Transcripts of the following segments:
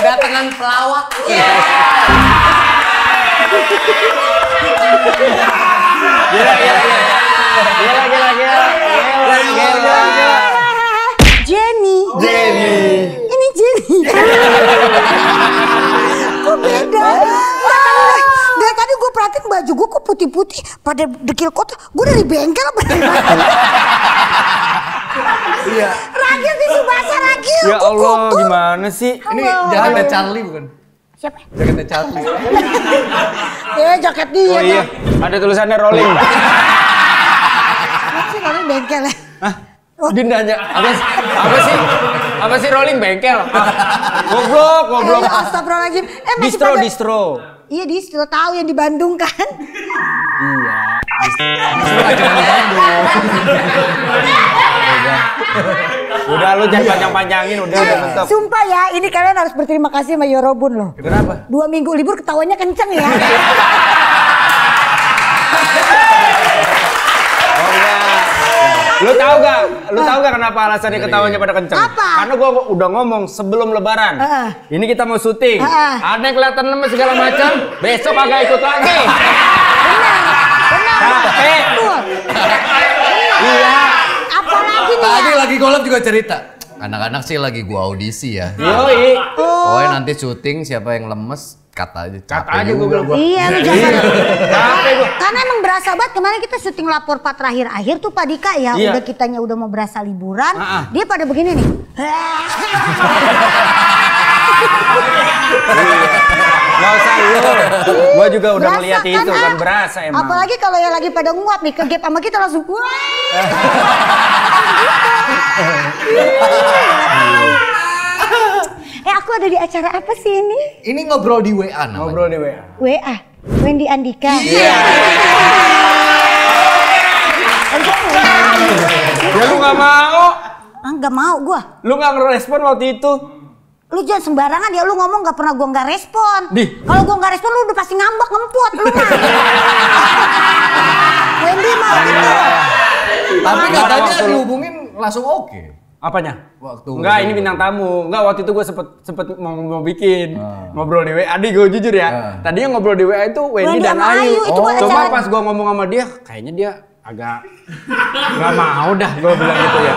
Kedatangan pelawak. Gila. Jenny. Ini Jenny. Kok beda? Dari tadi gue perhatiin baju gue kok putih-putih pada dekil kotor. Gue dari bengkel apa dari mana? Iya. Ragil tisu basah Ragil. Ya Allah, gimana sih? Ini jaketnya Charlie bukan? Siapa? Jaketnya Charlie. Jaket dia. Oh iya, ada tulisannya rolling. Apa sih rolling bengkel ya? Hah? Dia nanya, apa sih rolling bengkel? Goblok. Astagfirullahaladzim. Distro. Iya distro, tahu yang di Bandung kan? Iya. Udah lu jangan panjang-panjangin, udah mentok. Sumpah ya, ini kalian harus berterima kasih sama Yorobun loh. Kenapa? 2 minggu libur ketawanya kenceng ya. Lu tahu gak kenapa alasannya ketawanya pada kenceng? Apa? Karena gua udah ngomong sebelum lebaran. Ini kita mau syuting. Ada yang kelihatan lemes segala macam, besok agak ikut lagi. Benar. Capek. Iya. Apalagi nih Tadi ya? lagi golf juga cerita. Anak-anak sih lagi gua audisi ya. Yoi. Pokoknya nanti syuting siapa yang lemes kata aja. Kata aja gua bilang. Iya, lu jangan. Capek gua. Karena emang berasa banget kemarin kita syuting lapor Pak terakhir tuh Pak Dika ya. Iya. Udah kitanya udah mau berasa liburan. Dia pada begini nih. Gak usah lu. Gua juga udah Berasa melihat itu kan berasa emang. Apalagi kalau yang lagi pada nguap nih ke gap sama kita langsung wah. Aku ada di acara apa sih ini? Ini ngobrol di WA namanya. Ngobrol di WA. WA, Wendy Andika. Iya. Ya lu gak mau. Enggak mau gua. Lu gak ngerespon waktu itu. Lu jangan sembarangan ya, lu ngomong gak pernah gua nggak respon. Kalau gua nggak respon lu udah pasti ngambek ngemput lu mah. Wendy mah gitu. Tapi katanya dihubungin langsung oke. Apanya? Waktu enggak, ini bintang tamu. Enggak, waktu itu gue sempet mau bikin ngobrol di WA. Adi gue jujur ya. Tadinya ngobrol di WA itu Wendy dan Ayu. Cuma pas gue ngomong sama dia, kayaknya dia agak nggak mau dah. Gue bilang gitu ya.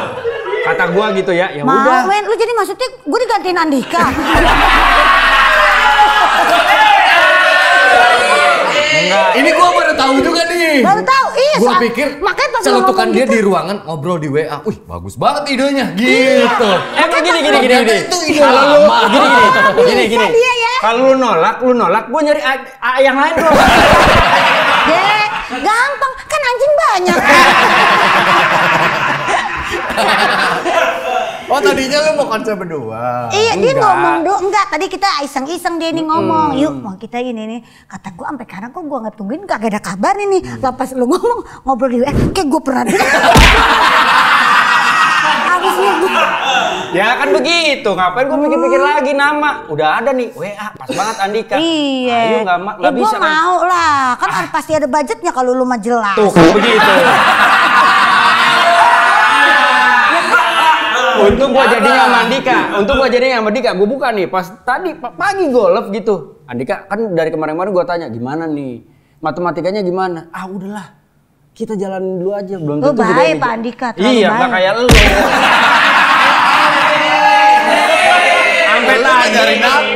Kata gue gitu ya. Ya udah. Mau, lu jadi maksudnya gue digantiin Andika? Enggak. Ini gua baru tahu juga nih. Baru tahu, iya. Gua pikir makanya pas celutukan dia gitu, di ruangan ngobrol di WA. Wih, bagus banget idenya. Gitu. Gini. Itu ide Kalau lu lama. gini. Kalau lu nolak, gua nyari yang lain bro. Gampang, kan anjing banyak. Oh, tadinya lu mau konser berdua. Iya, dia ngomong enggak, tadi kita iseng-iseng dia nih ngomong, yuk mau kita ini nih. Kata gue sampai sekarang kok gue nggak tungguin kagak ada kabar nih. Lepas lu ngomong ngobrol di WA, kayak gue pernah dengar. Abisnya gue. Ya kan begitu, ngapain gue pikir-pikir lagi nama. Udah ada nih, WA, pas banget Andika. Iya. Ayo nggak bisa kan. Gue mau lah, kan pasti ada budgetnya kalau lu mah jelas. Tuh, kan begitu. Untung gua jadinya sama Andika. Gua buka nih pas tadi pagi golf gitu. Andika kan dari kemarin-kemarin gua tanya gimana nih matematikanya gimana. Ah udahlah kita jalanin dulu aja, belum tentu gede. Baik Pak Andika. Iya nggak kayak lu.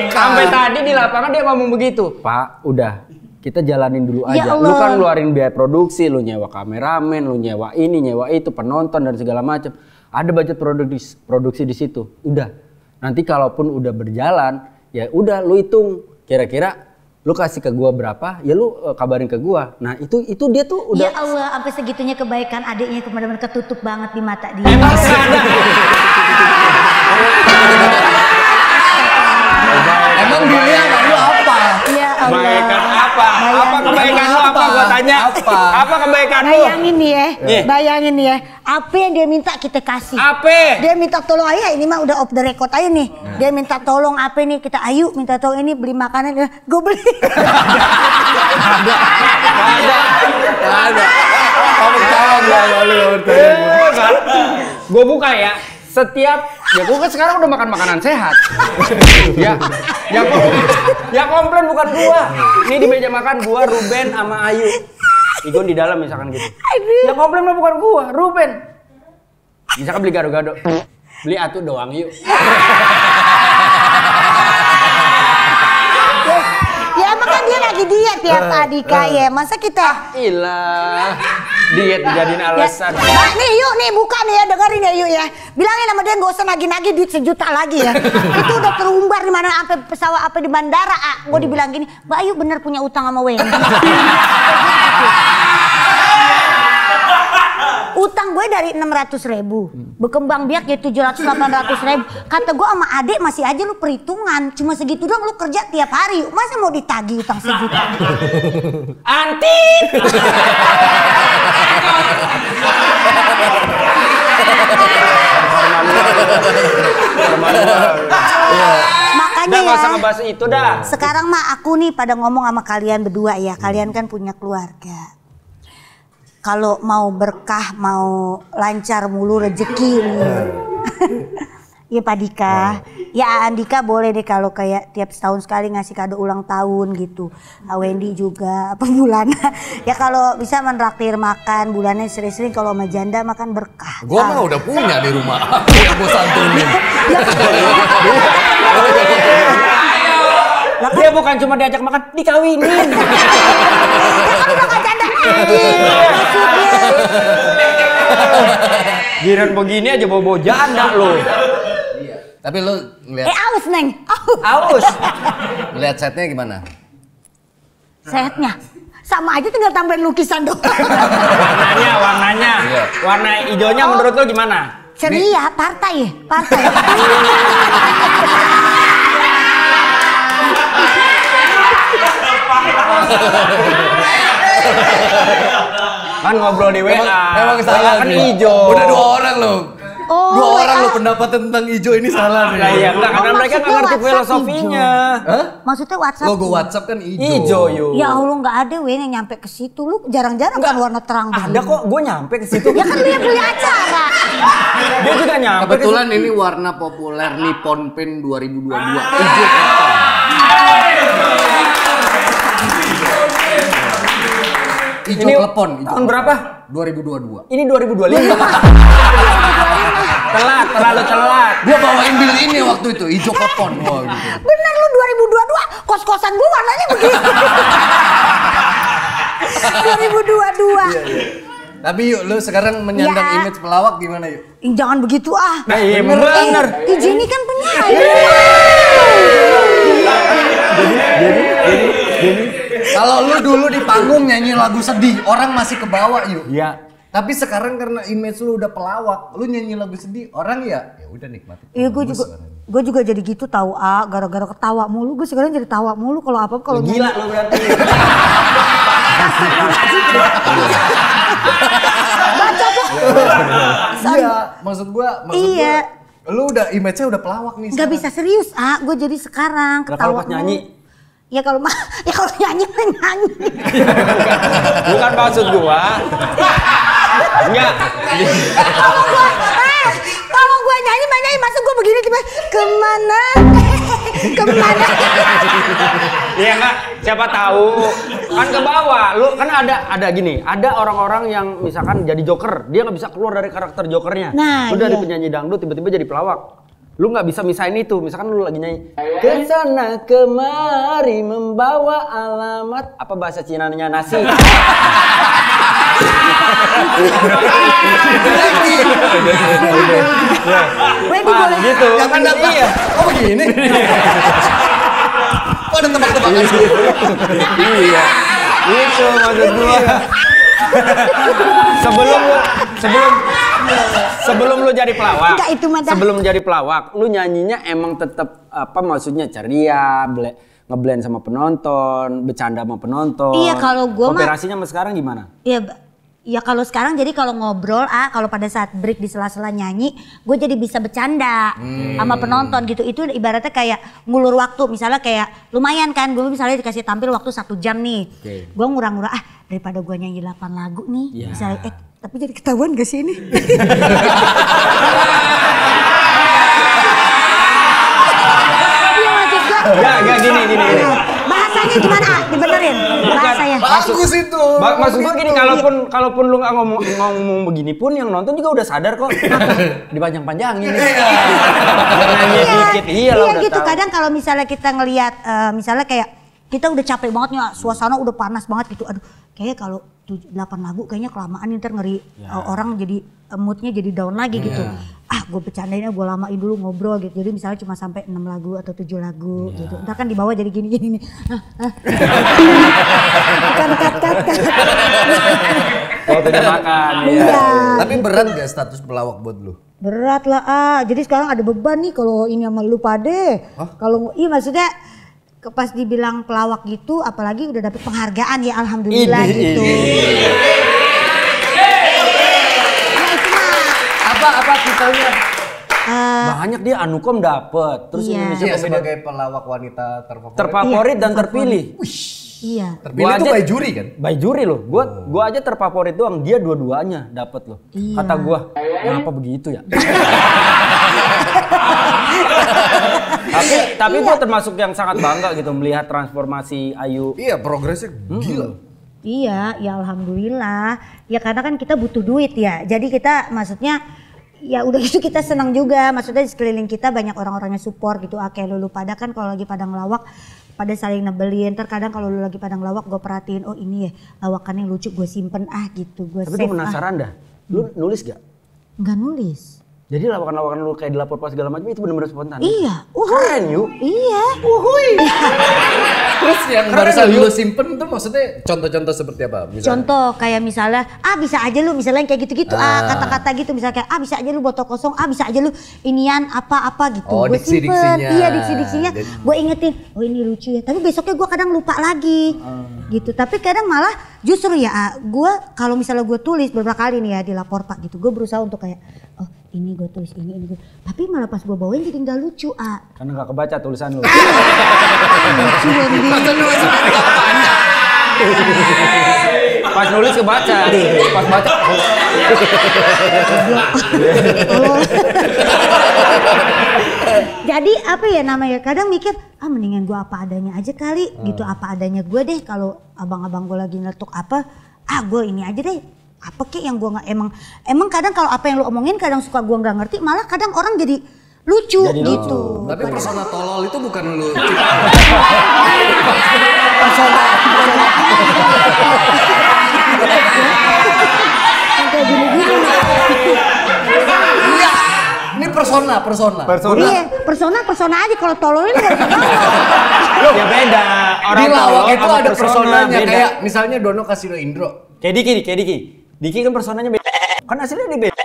Sampai tadi di lapangan dia ngomong begitu. Pak udah kita jalanin dulu aja. Lu kan ngeluarin biaya produksi, lu nyewa kameramen, lu nyewa ini, nyewa itu, penonton dan segala macam. Ada budget produksi di situ. Udah. Nanti kalaupun udah berjalan, ya udah lu hitung kira-kira lu kasih ke gua berapa, ya lu kabarin ke gua. Nah, itu dia tuh udah. Ya Allah, sampai segitunya kebaikan adiknya benar-benar ketutup banget di mata dia. Emang ada. Emang dunia lu apa? Ya Allah. Kebaikan apa? Apa kebaikan lu apa? Gua tanya. Apa kebaikan lu? Bayangin nih ya. Bayangin nih ya. Apa yang dia minta kita kasih? Apa? Dia minta tolong Ayu, ini mah udah off the record aja nih. Dia minta tolong apa nih? Kita Ayu minta tolong ini beli makanan, gue beli. Ada. Gue buka ya. Setiap ya gue kan sekarang udah makan makanan sehat. ya komplain bukan gua. Ini di meja makan gua, Ruben sama Ayu. Igon di dalam misalkan gitu. Ya komplain mah bukan gua, Ruben. Misalkan beli gado-gado. Beli atu doang yuk. Ya emang kan dia lagi diet ya Pak Dika ya. Masa kita Ilah. Diet dijadiin alasan. Nah nih yuk nih buka nih ya, dengerin ya yuk ya. Bilangin sama dia gak usah nagih-nagih duit 1 juta lagi ya. Itu udah terumbar di mana sampai pesawat apa di bandara. Gue dibilang gini, Mbak Ayu bener punya utang sama Wendy. Utang gue dari 600.000 berkembang biak jadi 700-800.000. Kata gue sama adik masih aja lu perhitungan cuma segitu doang, lu kerja tiap hari masa mau ditagih utang sejuta. Antit. Makanya Udah ya gak usah ngebahas itu dah. sekarang mah aku nih pada ngomong sama kalian berdua ya, kalian kan punya keluarga. Kalau mau berkah, mau lancar mulu rezeki nih. Iya Pak Dika, ya Andika boleh deh kalau kayak tiap setahun sekali ngasih kado ulang tahun gitu. Wendy juga apa bulanan. Ya kalau bisa menraktir makan bulannya sering-sering, kalau sama janda makan berkah. Gua mah udah punya di rumah. Yang gua santunin. Dia bukan cuma diajak makan, dikawinin. Kan udah gak janda lagi maksudnya. Giran begini aja bobo janda lo. Tapi lu ngeliat Aus Neng. Aus. ngeliat setnya gimana? Setnya sama aja tinggal tambahin lukisan doang. Warnanya. Iya. Warna hijaunya menurut lo gimana? Ceria, partai. Kan ngobrol di WA. Emang salah kan nih. hijau. Udah 2 orang lo. Oh, 2 orang lo pendapat tentang hijau ini salah nih. Nah, iya, enggak, karena Oh, mereka nggak maksudnya ngerti WhatsApp filosofinya. Hah? Maksudnya WhatsApp. Logo WhatsApp kan hijau. Hijau yuk. Ya Allah nggak ada yang nyampe ke situ. Lu jarang-jarang kan warna terang. Ada kok, gue nyampe ke situ. Ya kan lu yang punya acara. Dia juga nyampe. Kebetulan ini warna populer Nippon Paint 2022. Hijau klepon. Hijau Ini klepon. tahun berapa? 2022. Ini 2025. terlalu telat. Gua bawain bil ini waktu itu, hijau klepon. Wah, gitu. Bener lu 2022, kos-kosan gua warnanya begini. 2022. Tapi yuk, lu sekarang menyandang Ya. image pelawak gimana yuk? Jangan begitu ah. Nah, iya bener. Jenny kan penyanyi. Jadi. Kalau lu dulu di panggung nyanyi lagu sedih, orang masih kebawa yuk. Iya. Tapi sekarang karena image lu udah pelawak, lu nyanyi lagu sedih, orang ya udah nikmatin. Iya gue juga jadi gitu tahu gara-gara ketawa mulu, gue sekarang jadi tawa mulu kalau apa kalau Gila lo berarti. baca tuh. Iya, maksud gua Iya. lu udah image-nya udah pelawak nih. Nggak bisa serius gue jadi sekarang Nah, ketawa kalau pas nyanyi? Ya kalau nyanyi kan nyanyi. Bukan maksud gua. Enggak. Kalau gue nyanyi masa gue begini tiba kemana? Iya enggak, siapa tahu kan ke bawah. Lu kan ada gini, ada orang-orang yang misalkan jadi joker, dia nggak bisa keluar dari karakter jokernya. Nah, lu dari iya. penyanyi dangdut tiba-tiba jadi pelawak. Lu nggak bisa misahin itu. Misalkan lu lagi nyanyi kesana kemari membawa alamat apa bahasa Cinanya nasi. Wendy boleh. Gitu. Jangan dapat. Iya. Oh begini. Kok ada tebak-tebakan? Iya. Itu maksud gua. sebelum lu jadi pelawak. Enggak, itu mah dah. Sebelum jadi pelawak, lu nyanyinya emang tetap apa maksudnya ceria, ngeblend sama penonton, bercanda sama penonton. Iya, kalau gua mah- operasinya sama sekarang gimana? Ya kalau sekarang jadi kalau ngobrol kalau pada saat break di sela-sela nyanyi gue jadi bisa bercanda sama penonton gitu. Itu ibaratnya kayak ngulur waktu, misalnya kayak lumayan kan gue misalnya dikasih tampil waktu 1 jam nih. Gue ngurang-ngurang daripada gue nyanyi 8 lagu nih misalnya tapi jadi ketahuan gak sih ini? Enggak gini. Bahasanya gimana? Dibenerin bahasanya. Bagus itu. Maksud gua gini, kalaupun lu nggak ngomong begini pun yang nonton juga udah sadar kok. Dipanjang-panjangin. Nanya dikit. Iya gitu. Kadang kalau misalnya kita ngelihat misalnya kayak kita udah capek banget nih, suasana udah panas banget gitu. Aduh, kayaknya kalau 8 lagu kayaknya kelamaan ntar ngeri orang jadi moodnya jadi down lagi gitu. Gue bercandainnya gue lamain dulu ngobrol gitu. Jadi misalnya cuma sampai 6 lagu atau 7 lagu gitu. Ntar kan di bawah jadi gini-gini nih. Bukan kat. Waktunya makan. Iya. Tapi berat gak status pelawak buat lu? Berat lah. Jadi sekarang ada beban nih kalau ini sama lu pade. Kalau maksudnya pas dibilang pelawak gitu, apalagi udah dapet penghargaan ya alhamdulillah gitu. Apa kita lihat? Banyak dia Anukom dapet, terus Indonesia sebagai pelawak wanita terfavorit dan terpilih. Iya. Terpilih itu by juri kan? By juri loh. Gua aja terfavorit doang, dia dua-duanya dapet loh. Iya. Kata gua, kenapa begitu ya? tapi gue termasuk yang sangat bangga gitu melihat transformasi Ayu. Iya, progresnya gila. Iya, ya alhamdulillah. Ya karena kan kita butuh duit ya. Jadi kita maksudnya ya udah gitu kita senang juga. Maksudnya di sekeliling kita banyak orang-orangnya support gitu. Kayak lu pada kan kalau lagi pada ngelawak pada saling nebelin. Terkadang kalau lu lagi pada ngelawak gue perhatiin, oh ini ya lawakannya lucu gue simpen gitu. Gue tapi gue penasaran dah, lu nulis gak? Nggak nulis. Jadi lawakan-lawakan lu kayak di lapor pas segala macam itu benar-benar spontan. Iya. Keren yuk. Iya. Terus yang barusan lu simpen tuh maksudnya contoh-contoh seperti apa? Misalnya? Contoh kayak misalnya, bisa aja lu misalnya kayak gitu-gitu, kata-kata gitu misalnya kayak bisa aja lu botol kosong, bisa aja lu inian apa-apa gitu. Oh, gue diksi-diksinya. Iya, diksi-diksinya. Gue ingetin, oh ini lucu ya. Tapi besoknya gue kadang lupa lagi. Gitu. Tapi kadang malah justru ya gue kalau misalnya gue tulis beberapa kali nih ya di lapor Pak gitu, gue berusaha untuk kayak ini gue tulis ini gue. Tapi malah pas gue bawain jadi nggak lucu Karena nggak kebaca tulisan lu. Pas nulis kebaca, pas baca. Jadi apa ya namanya? Kadang mikir, mendingan gue apa adanya aja kali, gitu apa adanya gue deh. Kalau abang-abang gue lagi neletuk apa, gue ini aja deh. Apa kek yang gue nggak emang kadang kalau apa yang lu omongin kadang suka gue nggak ngerti, malah kadang orang jadi lucu gitu. Tapi persona tolol itu bukan lu. Kayak gini-gini. Iya. Ini persona. Iya, persona aja kalau tololin nggak bisa Loh, ya beda. Di lawak itu ada personanya beda. Kayak misalnya Dono Kasino Indro. Kayak Diki. Diki kan personanya beda. Kan hasilnya dia beda.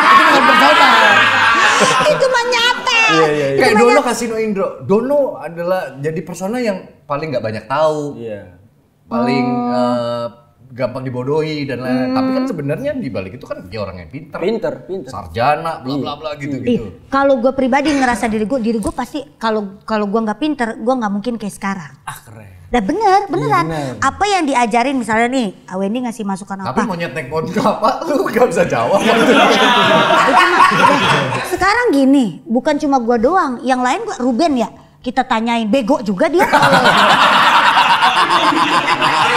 Itu bukan persona. Itu mah nyata. Iya. Kayak Dono Kasino Indro. Dono adalah jadi persona yang paling nggak banyak tahu. Iya. Paling gampang dibodohi dan lain-lain. Tapi kan sebenarnya di balik itu kan dia orang yang pinter. Sarjana, bla bla bla gitu. Kalau gue pribadi ngerasa diri gue pasti kalau gue nggak pinter, gue nggak mungkin kayak sekarang. Keren. Nah beneran. Bener. Apa yang diajarin misalnya nih, Wendy ngasih masukan apa? Tapi monyet naik pohon kelapa, lu gak bisa jawab. Sekarang gini, bukan cuma gue doang, yang lain gue Ruben ya, kita tanyain bego juga dia.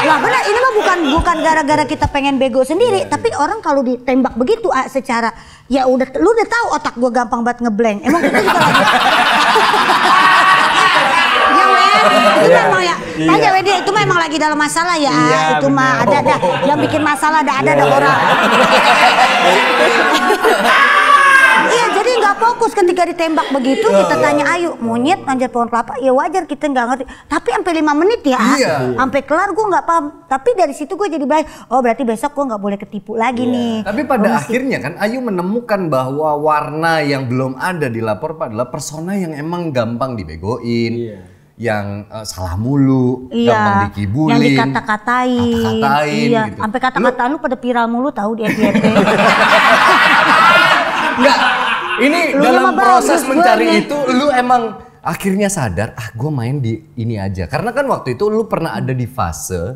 Lah benar, ini mah bukan gara-gara kita pengen bego sendiri, tapi orang kalau ditembak begitu secara ya lu udah tahu otak gue gampang banget ngeblank. Emang itu juga lagi. Ya itu memang ya. Tanya Wendy itu memang lagi dalam masalah ya. Itu mah ada yang bikin masalah ada orang. Iya, jadi nggak fokus ketika ditembak begitu. Kita tanya Ayu, monyet manjat pohon kelapa, ya wajar kita nggak ngerti. Tapi sampai 5 menit ya, sampai kelar gue nggak paham. Tapi dari situ gue jadi baik. Oh berarti besok gue nggak boleh ketipu lagi nih. Tapi pada akhirnya kan Ayu menemukan bahwa warna yang belum ada di lapor adalah persona yang emang gampang dibegoin. Yang salah mulu, gampang dikibulin, yang dikata-katain, gitu. Sampai kata-kataan lu pada viral mulu tahu di FYP. Enggak, ini lu dalam proses mencari itu, lu emang akhirnya sadar, gue main di ini aja. Karena kan waktu itu lu pernah ada di fase,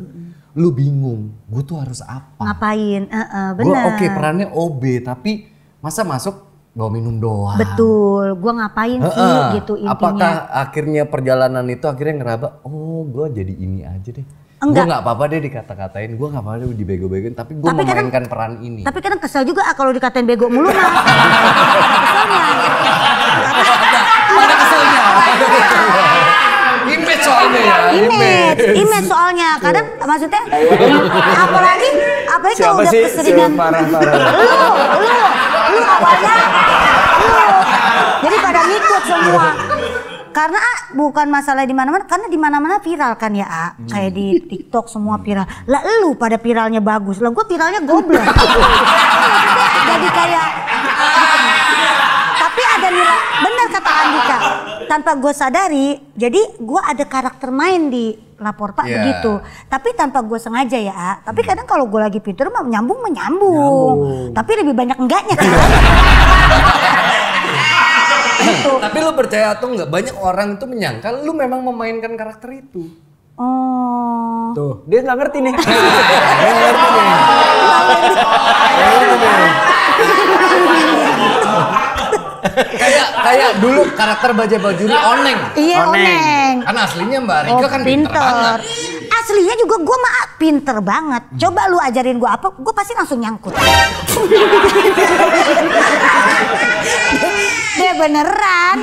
lu bingung, gue tuh harus apa? Ngapain? Gue Benar. perannya OB, tapi masa masuk Bawa minum doang. Betul, gue ngapain sih gitu intinya. Apakah akhirnya perjalanan itu akhirnya ngeraba, oh gue jadi ini aja deh. Gue gak apa-apa deh dikata-katain, gue gak apa-apa deh dibego-begoin, tapi gue memainkan peran ini. Tapi kadang kesel juga kalau dikatain bego mulu mah. Keselnya. Ada keselnya. Image soalnya ya. Image soalnya. Kadang maksudnya apalagi kalau udah keseringan. Parah-parah. Lu awalnya lu. Jadi pada ngikut semua. Karena bukan masalah di mana-mana, karena di mana-mana viral kan ya, kayak di TikTok semua viral. Lah lu pada viralnya bagus, lah gua viralnya goblok. Jadi kayak tapi ada nilai, benar kata Andika. Tanpa gue sadari, jadi gue ada karakter main di Lapor Pak begitu. Tapi tanpa gue sengaja ya, tapi kadang kalau gue lagi pinter mah menyambung. Tapi lebih banyak enggaknya kan. Gitu. Tapi lu percaya atau enggak, banyak orang itu menyangka lu memang memainkan karakter itu. Oh. Tuh, dia nggak ngerti nih. Kayak dulu karakter Bajaj Bajuri Oneng. Iya, Oneng. Kan aslinya Mbak Rika kan pinter banget. Aslinya juga gue mah pinter banget. Coba lu ajarin gue apa, gue pasti langsung nyangkut. Dia beneran.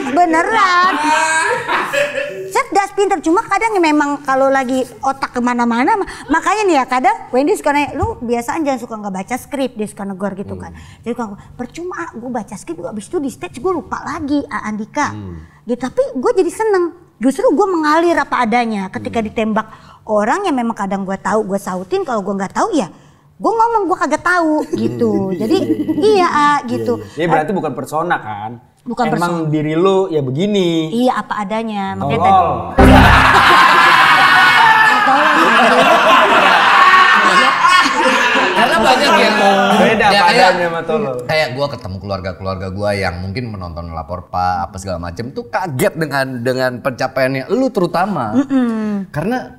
Cerdas, pinter. Cuma kadang memang kalau lagi otak kemana-mana, makanya nih ya kadang Wendy suka nanya, lu biasaan jangan suka nggak baca skrip, dia suka negor gitu kan. Jadi kalau percuma gue baca skrip, abis itu di stage gue lupa lagi Andika. Gitu, tapi gue jadi seneng. Justru gue mengalir apa adanya ketika ditembak orang yang memang kadang gue tahu, gue sautin. Kalau gue nggak tahu ya gue ngomong gue kagak tahu gitu. Jadi iya gitu. Ini berarti bukan persona kan? Bukan emang persona. Diri lu ya begini. Iya apa adanya. Makanya Karena banyak yang beda padanya sama tolol. Kayak gue ketemu keluarga gue yang mungkin menonton Lapor Pak apa segala macam tuh kaget dengan pencapaiannya lu terutama. Karena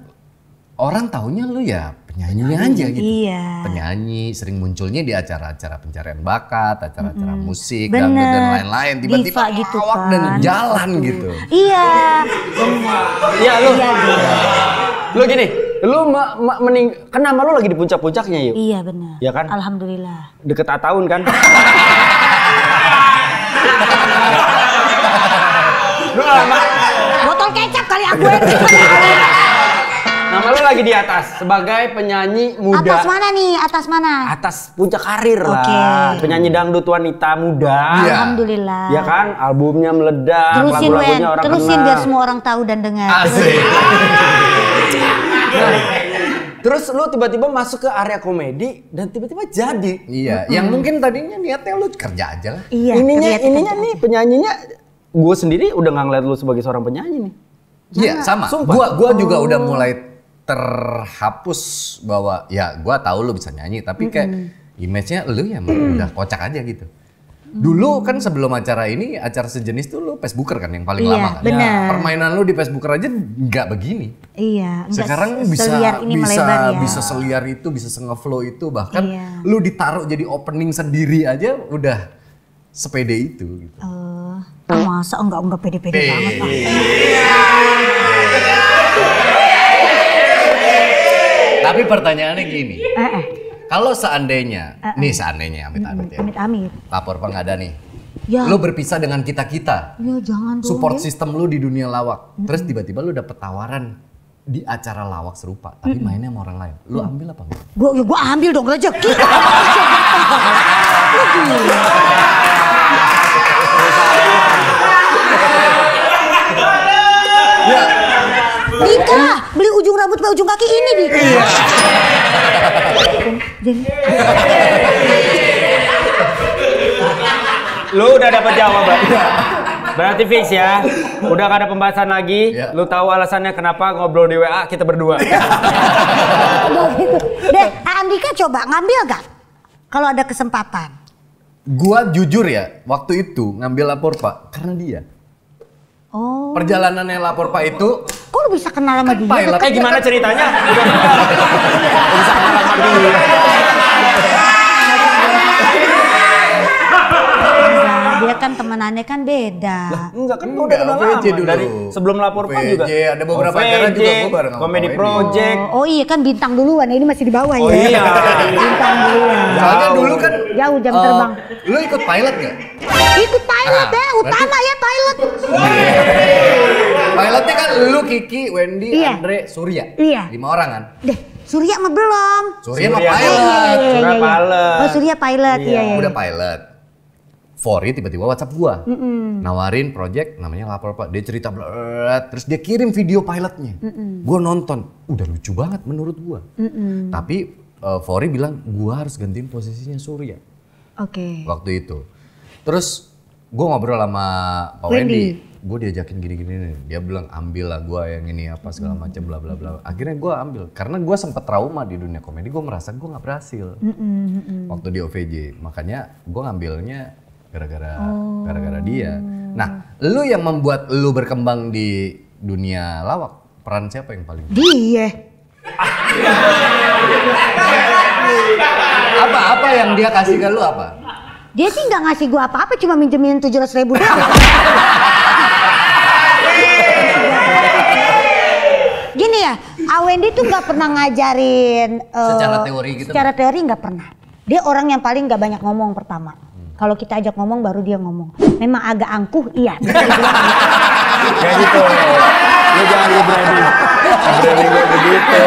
orang taunya lu ya penyanyi aja gitu. Iya. Penyanyi sering munculnya di acara-acara pencarian bakat, acara-acara musik, dangdut dan lain-lain. Tiba-tiba gitu lawak kan. dan jalan gitu. Iya. Iya lu. Lu gini, lu kan nama lu lagi di puncak-puncaknya yuk. Iya benar. Iya kan? Alhamdulillah. Deket Ataun kan? Lu lama. Botol kecap kali aku. Nama lu lagi di atas sebagai penyanyi muda. Atas mana nih? Atas mana? Atas puncak karir lah. Penyanyi dangdut wanita muda. Alhamdulillah. Ya kan? Albumnya meledak, lagu-lagunya orang kenal. Terusin biar semua orang tahu dan dengar. Asik. Terus lu tiba-tiba masuk ke area komedi dan tiba-tiba jadi. Iya, yang mungkin tadinya niatnya lu kerja aja lah. Iya. Ininya nih penyanyinya, gue sendiri udah nggak ngeliat lu sebagai seorang penyanyi nih. Iya sama. Gua juga udah mulai terhapus bahwa ya gua tahu lu bisa nyanyi tapi kayak image-nya lu ya udah kocak aja gitu. Dulu kan sebelum acara ini, acara sejenis tuh lu Facebooker kan yang paling lama kan. Bener. Permainan lu di Facebooker aja nggak begini. Iya. Sekarang bisa seliar itu, bisa se-ngeflow itu, bahkan lu ditaruh jadi opening sendiri aja udah sepede itu. Gitu. Masa enggak pede-pede banget lah. Tapi pertanyaannya gini. Kalau seandainya, amit-amit ya. Amit-amit. Lapor Pak nggak ada nih. Ya. Lu berpisah dengan kita-kita. Ya jangan dong. Support system lu di dunia lawak. Terus tiba-tiba lu dapet tawaran di acara lawak serupa. Tapi mainnya sama orang lain. Lu ambil apa enggak? Gua ambil dong rezeki. Lu gila. Ya. Dika, beli ujung rambut sampai ujung kaki ini Dika. Iya. Lu udah dapat jawaban. Berarti fix ya. Udah gak ada pembahasan lagi. Ya. Lu tahu alasannya kenapa ngobrol di WA kita berdua. Deh, Andika coba ngambil gak? Kalau ada kesempatan. Gua jujur ya, waktu itu ngambil Lapor Pak karena dia. Oh. Perjalanannya Lapor Pak itu. Kok lu bisa kenal sama dia? Kayak gimana ceritanya? Bisa kenal sama dia. Dia kan temenannya kan beda. Enggak kan udah kenal lama dulu. dari sebelum lapor Pak juga. Ada beberapa acara juga gue bareng sama Comedy Project. Oh iya kan bintang duluan, ini masih di bawah ya. Oh iya. Bintang duluan. Soalnya dulu kan jauh jam terbang. Lu ikut pilot gak? Ikut pilot ya, utama ya pilot. Pilotnya kan lu, Kiki, Wendy, Iya. Andre, Surya. Iya. 5 orang kan? Deh, Surya mah belum. Surya mah Surya. pilot. Surya pilot. Oh Surya pilot, iya. Udah pilot. Fori tiba-tiba WhatsApp gua. Nawarin project namanya Lapor Pak. Dia cerita terus dia kirim video pilotnya. Gua nonton. Udah lucu banget menurut gua. Tapi Fori bilang gua harus gantiin posisinya Surya. Oke. Waktu itu. Terus gua ngobrol sama Pak Wendy. Gue diajakin gini-gini nih. Dia bilang ambil lah gue yang ini apa segala macam bla bla bla. Akhirnya gue ambil karena gue sempet trauma di dunia komedi. Gue merasa gue nggak berhasil waktu di OVJ. Makanya gue ngambilnya gara-gara dia. Nah, lu yang membuat lu berkembang di dunia lawak, peran siapa yang paling? Dia. Apa yang dia kasih ke lu apa? Dia sih nggak ngasih gua apa-apa, cuma minjemin 700.000 doang. Gini ya, Wendy tuh nggak pernah ngajarin secara teori gitu. Secara teori nggak pernah. Dia orang yang paling nggak banyak ngomong pertama. Kalau kita ajak ngomong baru dia ngomong. Memang agak angkuh, iya. Kayak gitu. Lu jangan berani. Berani begitu.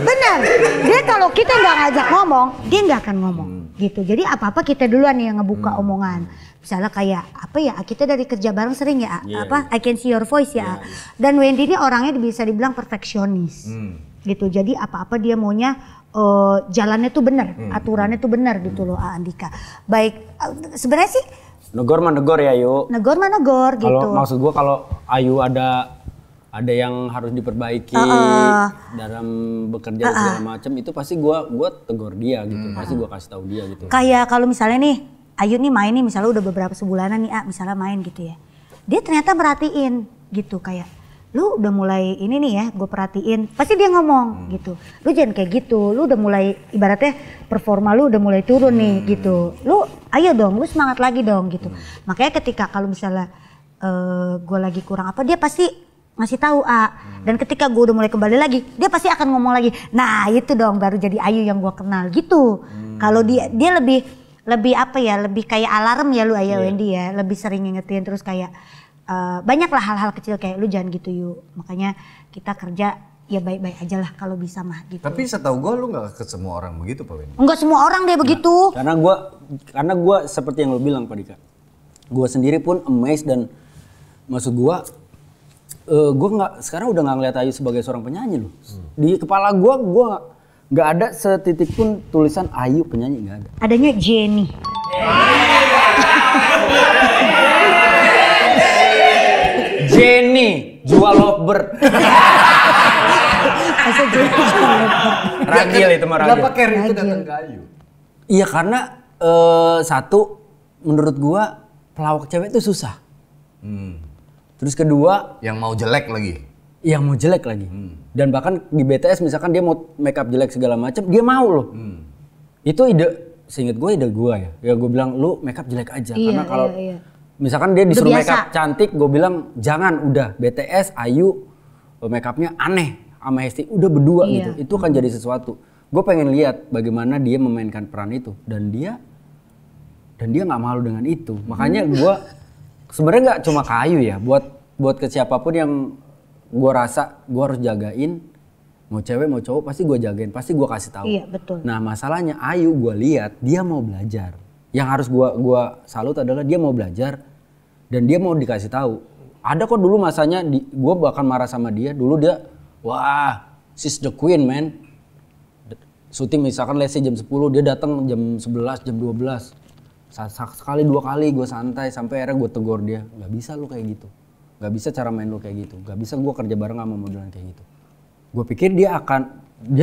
Benar. Dia kalau kita nggak ngajak ngomong, dia nggak akan ngomong. Gitu. Jadi apa-apa kita duluan nih yang ngebuka omongan. Misalnya kayak apa ya, kita dari kerja bareng sering ya, I can see your voice ya. Dan Wendy ini orangnya bisa dibilang perfeksionis. Gitu. Jadi apa-apa dia maunya jalannya tuh benar, aturannya tuh benar gitu loh Andika. Baik sebenarnya sih negor mah negor ya Ayu. Negor mah negor gitu. Kalau maksud gua kalau Ayu ada yang harus diperbaiki dalam bekerja dan segala macam itu pasti gua tegur dia gitu. Pasti gua kasih tahu dia gitu. Kayak kalau misalnya nih Ayu nih main nih misalnya udah beberapa sebulanan nih misalnya main gitu ya. Dia ternyata merhatiin gitu kayak lu udah mulai ini nih ya gue perhatiin. Pasti dia ngomong gitu. Lu jangan kayak gitu. Lu udah mulai ibaratnya performa lu udah mulai turun nih gitu. Lu ayo dong lu semangat lagi dong gitu. Makanya ketika kalau misalnya gue lagi kurang apa dia pasti ngasih tahu dan ketika gue udah mulai kembali lagi dia pasti akan ngomong lagi. Nah itu dong baru jadi Ayu yang gue kenal gitu. Kalau dia lebih apa ya, lebih kayak alarm ya lu Wendy ya, lebih sering ngingetin terus kayak banyaklah hal-hal kecil kayak lu jangan gitu yuk. Makanya kita kerja ya baik-baik aja lah kalau bisa mah gitu. Tapi setahu gue lu gak ke semua orang begitu Pak Wendy? Enggak semua orang deh begitu. Karena gue seperti yang lu bilang Pak Dika. Gue sendiri pun amazed dan maksud gue nggak sekarang udah nggak ngeliat Ayu sebagai seorang penyanyi loh. Di kepala gue nggak ada setitik pun tulisan Ayu penyanyi, nggak ada. Adanya Jenny. Jenny jual lovebird. Masa Jenny jual lovebird? Ragil itu mah Ragil. Kenapa Carrie itu datang ke Ayu? Iya karena satu menurut gua pelawak cewek itu susah. Terus kedua yang mau jelek lagi. Yang mau jelek lagi. Dan bahkan di BTS misalkan dia mau make up jelek segala macam, dia mau loh. Itu seinget gue ide gue ya. Ya gue bilang lu make up jelek aja karena kalau misalkan dia disuruh make up cantik, gue bilang jangan udah BTS Ayu make upnya aneh sama Hesti udah berdua gitu. Itu kan jadi sesuatu. Gue pengen lihat bagaimana dia memainkan peran itu dan dia nggak malu dengan itu. Makanya gue sebenarnya nggak cuma ke Ayu ya, buat ke siapapun yang gue rasa gue harus jagain, mau cewek mau cowok pasti gue jagain, pasti gue kasih tahu. Iya betul. Nah masalahnya Ayu gue lihat dia mau belajar. Yang harus gue salut adalah dia mau belajar dan dia mau dikasih tahu. Ada kok dulu masanya gue bahkan marah sama dia. Dulu dia wah she's the queen man. Syuting misalkan let's say jam 10 dia datang jam 11 jam 12. Sekali dua kali gue santai sampai akhirnya gue tegur dia, nggak bisa lu kayak gitu, nggak bisa cara main lu kayak gitu, nggak bisa gue kerja bareng sama modelan kayak gitu. Gue pikir dia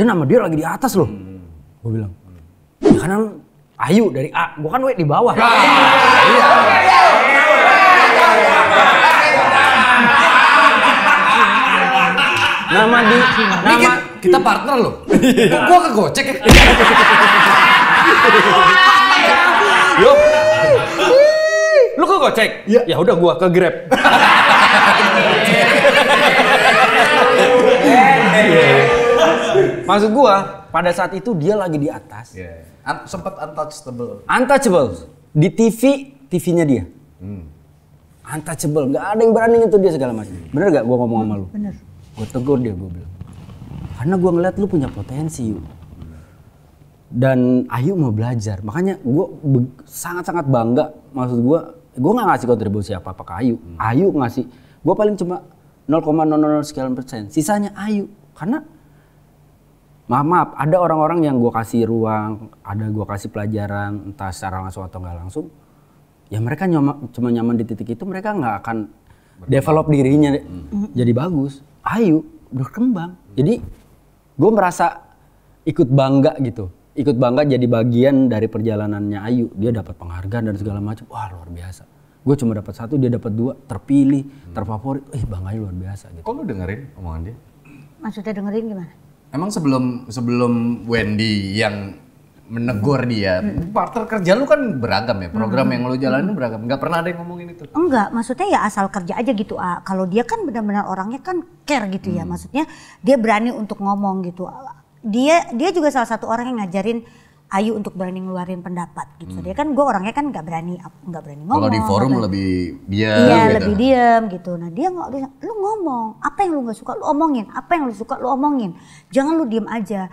nama dia lagi di atas loh. Gue bilang ya kan Ayu dari A, gue kan di bawah. Iya. Nama kita partner loh. Kok gua kegocek ya? Yuk, Lu ke Gojek? Iya. Ya udah gua ke Grab. Maksud gua, pada saat itu dia lagi di atas. Sempat untouchable. Untouchable. Di TV-nya dia. Untouchable, nggak ada yang berani nyentuh dia segala macam. Bener gak gua ngomong sama lu? Bener. Gua tegur dia, gua bilang. Karena gua ngeliat lu punya potensi, Yu. Dan Ayu mau belajar. Makanya gua sangat-sangat bangga. Maksud gua nggak ngasih kontribusi apa-apa ke Ayu. Ayu ngasih, gua paling cuma 0,00 sekian %. Sisanya Ayu. Karena maaf, ada orang-orang yang gua kasih ruang, ada gua kasih pelajaran, entah secara langsung atau nggak langsung. Ya mereka cuma nyaman di titik itu, mereka nggak akan develop dirinya jadi bagus. Ayu berkembang. Jadi gue merasa ikut bangga gitu. Ikut bangga jadi bagian dari perjalanannya Ayu. Dia dapat penghargaan dan segala macam. Wah luar biasa. Gue cuma dapat 1, dia dapat 2. Terpilih, terfavorit. Bang Ayu luar biasa gitu. Kok lu dengerin omongan dia? Maksudnya dengerin gimana? Emang sebelum Wendy yang menegur dia, partner kerja lu kan beragam ya, program yang lu jalanin beragam, nggak pernah ada yang ngomongin itu? Enggak, maksudnya ya asal kerja aja gitu. Kalau dia kan benar-benar orangnya kan care gitu ya, maksudnya dia berani untuk ngomong gitu. Dia juga salah satu orang yang ngajarin Ayu untuk berani ngeluarin pendapat gitu. Dia kan, gue orangnya kan nggak berani ngomong. Kalau di forum lebih diam. Iya gitu. lebih diam gitu. Nah dia lu ngomong, apa yang lu nggak suka lu omongin, apa yang lu suka lu omongin. Jangan lu diem aja.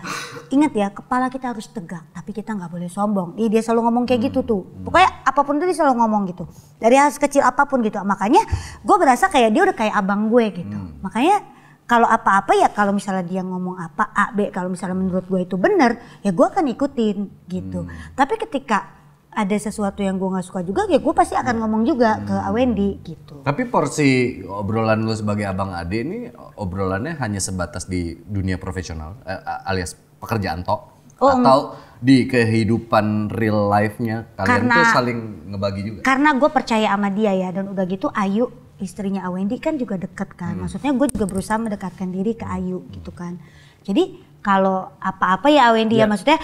Ingat ya, kepala kita harus tegak, tapi kita nggak boleh sombong. Dia selalu ngomong kayak gitu tuh. Pokoknya apapun itu dia selalu ngomong gitu. Dari hal kecil apapun gitu. Makanya gue berasa kayak dia udah kayak abang gue gitu. Makanya kalau apa-apa ya, kalau misalnya dia ngomong apa A, B, kalau misalnya menurut gue itu benar, ya gue akan ikutin gitu. Tapi ketika ada sesuatu yang gue gak suka juga, ya gue pasti akan ngomong juga ke Wendy gitu. Tapi porsi obrolan lu sebagai abang ade ini obrolannya hanya sebatas di dunia profesional alias pekerjaan tok? Atau di kehidupan real life-nya kalian tuh saling ngebagi juga? Karena gue percaya sama dia ya, dan udah gitu Ayu istrinya Wendy kan juga deket kan. Maksudnya gue juga berusaha mendekatkan diri ke Ayu gitu kan. Jadi kalau apa-apa ya Wendy ya maksudnya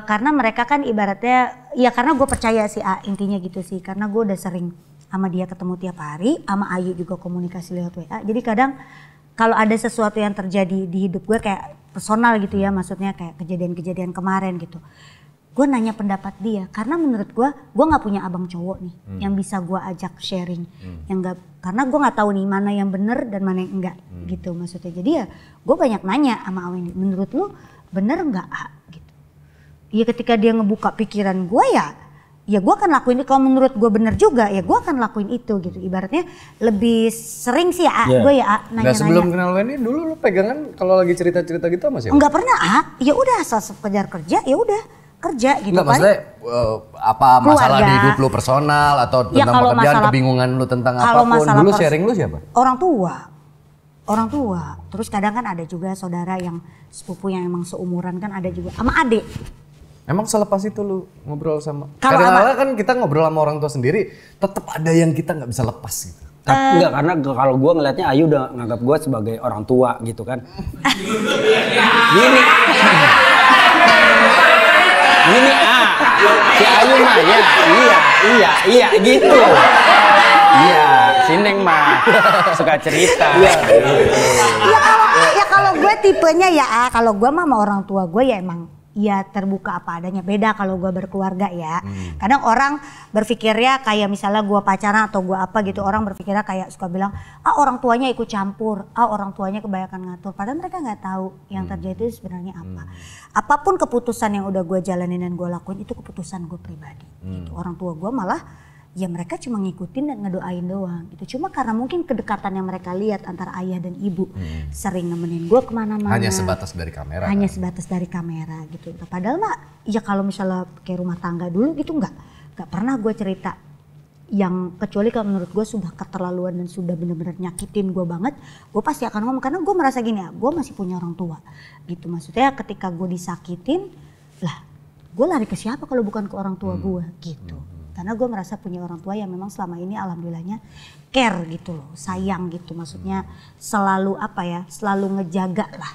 karena mereka kan ibaratnya ya, karena gue percaya sih intinya gitu sih. Karena gue udah sering sama dia ketemu tiap hari, sama Ayu juga komunikasi lewat WA. Jadi kadang kalau ada sesuatu yang terjadi di hidup gue kayak personal gitu ya, maksudnya kayak kejadian-kejadian kemarin gitu. Gue nanya pendapat dia, karena menurut gue nggak punya abang cowok nih yang bisa gue ajak sharing, yang nggak, karena gue nggak tahu nih mana yang bener dan mana yang enggak gitu maksudnya. Jadi ya gue banyak nanya sama Wendy, menurut lu bener nggak gitu. Ya ketika dia ngebuka pikiran gue ya gue akan lakuin itu. Kalau menurut gue bener juga ya gue akan lakuin itu gitu. Ibaratnya lebih sering sih gue nanya-nanya. Nah sebelum kenal Wendy dulu lu pegangan kalau lagi cerita-cerita gitu sama siapa? Enggak pernah ya udah asal sekedar kerja ya udah kerja gitu. Enggak, maksudnya apa masalah di hidup lu personal atau tentang pekerjaan, kebingungan lu tentang apapun, dulu sharing lu siapa? Orang tua. Terus kadang kan ada juga saudara yang sepupu yang emang seumuran kan ada juga, sama adik. Emang selepas itu lu ngobrol sama? Kadang-kadang kan kita ngobrol sama orang tua sendiri, tetap ada yang kita nggak bisa lepas gitu. Enggak, karena kalau gue ngelihatnya Ayu udah nganggap gue sebagai orang tua gitu kan. Gini. Gini si Ayu mah iya gitu. Iya, si Neng mah suka cerita. Ya kalau gue tipenya kalau gue mah sama orang tua gue ya emang ya terbuka apa adanya. Beda kalau gue berkeluarga ya. Kadang orang berpikirnya kayak misalnya gue pacaran atau gue apa gitu, orang berpikirnya kayak suka bilang orang tuanya ikut campur, orang tuanya kebanyakan ngatur. Padahal mereka nggak tahu yang terjadi itu sebenarnya apa. Apapun keputusan yang udah gue jalanin dan gue lakuin itu keputusan gue pribadi. Gitu. Orang tua gue malah ya mereka cuma ngikutin dan ngedoain doang gitu. Cuma karena mungkin kedekatan yang mereka lihat antara ayah dan ibu, sering nemenin gue kemana-mana. Hanya sebatas dari kamera. Hanya sebatas dari kamera gitu. Padahal mah ya kalau misalnya kayak rumah tangga dulu gitu nggak pernah gue cerita yang, kecuali kalau menurut gue sudah keterlaluan dan sudah benar-benar nyakitin gue banget, gue pasti akan ngomong. Karena gue merasa gini gue masih punya orang tua gitu. Maksudnya ketika gue disakitin lah, gue lari ke siapa kalau bukan ke orang tua gue gitu. Karena gue merasa punya orang tua yang memang selama ini alhamdulillahnya care gitu loh, sayang gitu. Maksudnya selalu selalu ngejaga lah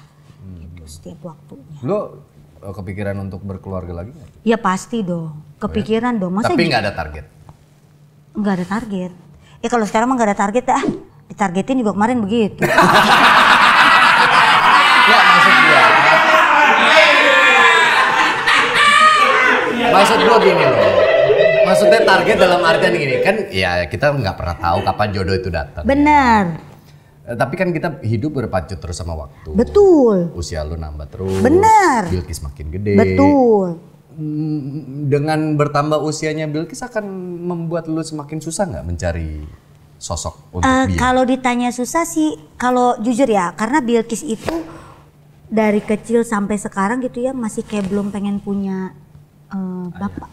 gitu setiap waktunya. Lo kepikiran untuk berkeluarga lagi gak? Ya pasti dong, kepikiran dong. Masa tapi gak ada target? Nggak ada target. Ya kalau sekarang mah nggak ada target dah. Ditargetin juga kemarin begitu. Maksud gue gini loh. Maksudnya target dalam artian gini kan ya kita nggak pernah tahu kapan jodoh itu datang. Benar. Tapi kan kita hidup berpacu terus sama waktu. Betul. Usia lu nambah terus. Benar. Bilkis makin gede. Betul. Dengan bertambah usianya Bilkis akan membuat lu semakin susah nggak mencari sosok untuk dia? Kalau ditanya susah sih, kalau jujur ya, karena Bilkis itu dari kecil sampai sekarang gitu ya masih kayak belum pengen punya bapak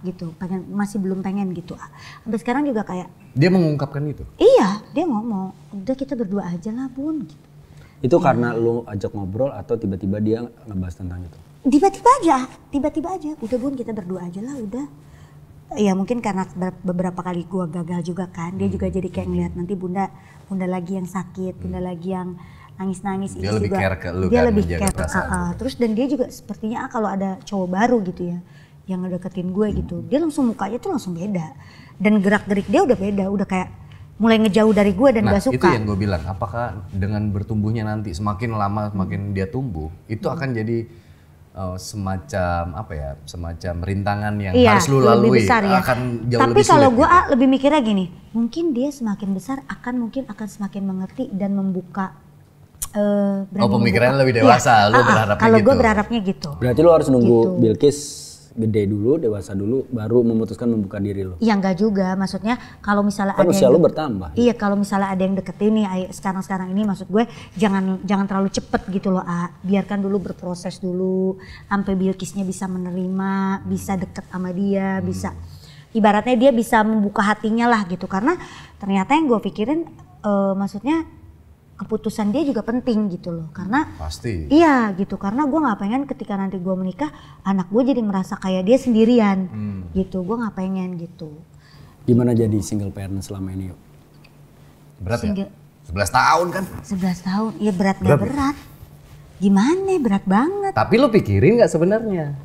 gitu, masih belum pengen gitu. Sampai sekarang juga kayak dia mengungkapkan itu. Iya, dia ngomong, udah kita berdua aja lah Bun. Gitu. Itu karena lu ajak ngobrol atau tiba-tiba dia ngebahas tentang itu? Tiba-tiba aja, udah Bun kita berdua aja lah udah. Ya mungkin karena beberapa kali gua gagal juga kan, dia juga jadi kayak ngeliat nanti bunda lagi yang sakit, bunda lagi yang nangis-nangis. Dia lebih care ke lu dia kan, lebih menjaga care. perasaan. Terus dan dia juga sepertinya kalau ada cowok baru gitu ya, yang ngedeketin gue gitu, dia langsung mukanya tuh langsung beda. Dan gerak-gerik dia udah beda, udah kayak mulai ngejauh dari gue dan gak suka. Itu yang gue bilang, apakah dengan bertumbuhnya nanti semakin lama semakin dia tumbuh, itu akan jadi semacam apa ya, semacam rintangan yang harus lu lalui, besar, ya. akan jauh tapi lebih sulit. Kalau gue gitu. lebih mikirnya gini, mungkin dia semakin besar akan semakin mengerti dan membuka. Pemikirannya lebih dewasa, lu berharapnya kalau gitu. Gue berharapnya gitu. Berarti lu harus nunggu gitu. Bilkis gede dulu, dewasa dulu, baru memutuskan membuka diri lu. Ya enggak juga, maksudnya kalau misalnya kan ada usia yang, lu bertambah. Iya, kalau misalnya ada yang deketin nih sekarang ini, maksud gue jangan terlalu cepet gitu loh, biarkan dulu berproses dulu sampai Bilkisnya bisa menerima, bisa deket sama dia, bisa ibaratnya dia bisa membuka hatinya lah gitu. Karena ternyata yang gue pikirin maksudnya keputusan dia juga penting gitu loh, karena pasti iya gitu, karena gue nggak pengen ketika nanti gue menikah anak gue jadi merasa kayak dia sendirian gitu, gue nggak pengen gitu. Gimana jadi single parent selama ini yuk? Berat ya? 11 tahun kan? 11 tahun, ya berat gak berat? Gimana, berat banget. Tapi lu pikirin gak sebenarnya?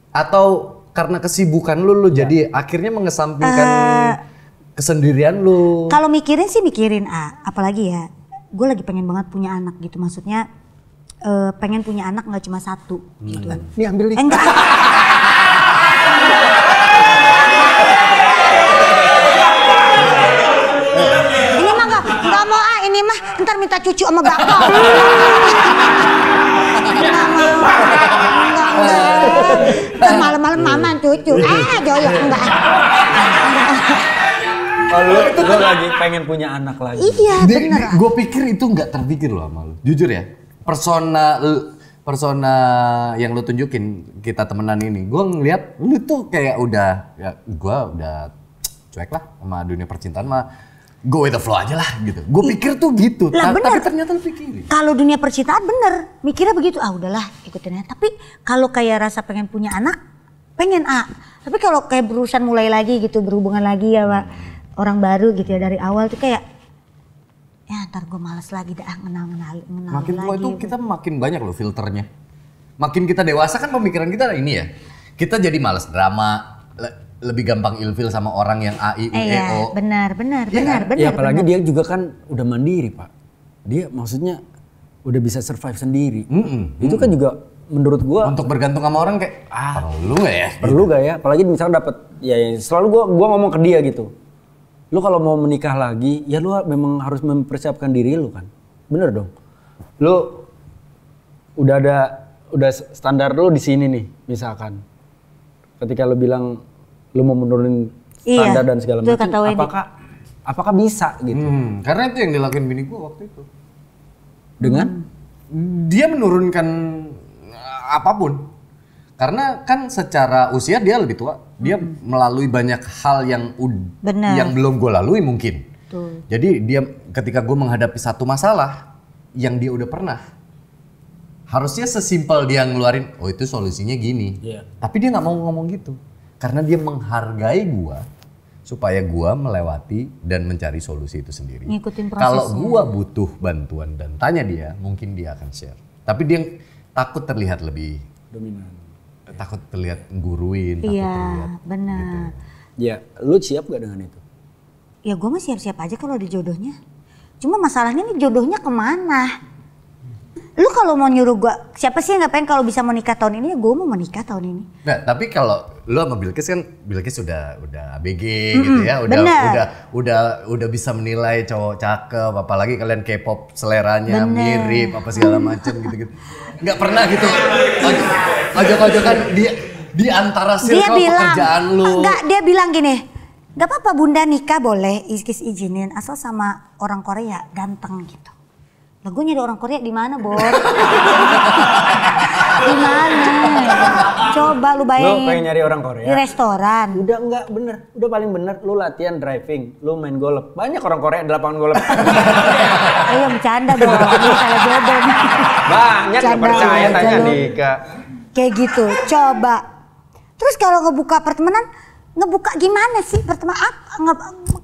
Atau karena kesibukan lu jadi akhirnya mengesampingkan kesendirian lu? Kalau mikirin sih mikirin, apalagi ya, gue lagi pengen banget punya anak gitu, maksudnya pengen punya anak nggak cuma satu gitu. Nih ambil nih. Enggak. Ini mah nggak mau ini mah ntar minta cucu sama bakal. Enggak. Malam-malam mama cucu. Joyok enggak. Kalau lu lagi pengen punya anak lagi. Iya bener. Gue pikir itu nggak terpikir loh sama lu. Jujur ya, persona yang lu tunjukin kita temenan ini, gue ngeliat lu tuh kayak udah, ya gue udah cuek lah sama dunia percintaan mah, go with the flow aja lah gitu. Gue pikir tuh gitu, tapi ternyata lu pikirin. Kalau dunia percintaan bener, mikirnya begitu, udahlah ikutin aja. Tapi kalau kayak rasa pengen punya anak, pengen tapi kalau kayak berurusan mulai lagi gitu, berhubungan lagi ya Pak. Orang baru gitu ya dari awal tuh kayak ya ntar gue males lagi dah kenal makin tua lagi. itu kita makin banyak loh filternya. Makin kita dewasa kan pemikiran kita ini ya. Kita jadi males drama, lebih gampang ilfil sama orang yang A, I, U, E, O. Benar. Ya apalagi dia juga kan udah mandiri Pak. Dia maksudnya udah bisa survive sendiri. Itu kan juga menurut gua. Untuk bergantung sama orang kayak perlu gak ya? Perlu gak ya? Apalagi misalnya dapet, ya selalu gua ngomong ke dia gitu. Lu kalau mau menikah lagi, ya lu memang harus mempersiapkan diri lu kan. Bener dong. Lu udah standar lu di sini nih, misalkan. Ketika lu bilang lu mau menurunin standar dan segala macam, apakah bisa gitu? Karena itu yang dilakuin bini gua waktu itu. Dengan? Dia menurunkan apapun. Karena kan secara usia dia lebih tua, dia melalui banyak hal yang belum gue lalui mungkin. Tuh. Jadi dia ketika gue menghadapi satu masalah yang dia udah pernah, harusnya sesimpel dia ngeluarin, oh itu solusinya gini. Tapi dia nggak mau ngomong gitu, karena dia menghargai gue supaya gue melewati dan mencari solusi itu sendiri. Ngikutin prosesnya. Kalau gue butuh bantuan dan tanya dia, mungkin dia akan share. Tapi dia takut terlihat lebih dominan. Takut terlihat guruin, takut terlihat benar. gitu. Ya, lu siap gak dengan itu? ya gue mah siap-siap aja kalau ada jodohnya. Cuma masalahnya nih jodohnya kemana? Lu kalau mau nyuruh gue, siapa sih yang nggak pengen kalau bisa mau nikah tahun ini? Ya gue mau menikah tahun ini. Nah, tapi kalau lu sama Bilkis kan, Bilkis udah ABG gitu ya, udah bisa menilai cowok cakep, apalagi kalian K-pop seleranya mirip apa segala macam gitu-gitu. Nggak pernah gitu ojok-ojokan di antara circle pekerjaan lu. Enggak, dia bilang gini, nggak apa-apa bunda nikah boleh, Bilkis izinin asal sama orang Korea ganteng gitu. Lah gue nyari orang Korea di mana, Bor? Di mana? Coba lu bayangin. Lu pengen nyari orang Korea? Di restoran. Udah enggak bener, udah paling bener. Lu latihan driving, lu main golf. Banyak orang Korea di lapangan golf. Ayo bercanda dong, lu salah jodoh. Banyak gak percaya tanya Dika. Kayak gitu, coba. Terus kalau ngebuka pertemanan, ngebuka gimana sih pertemanan?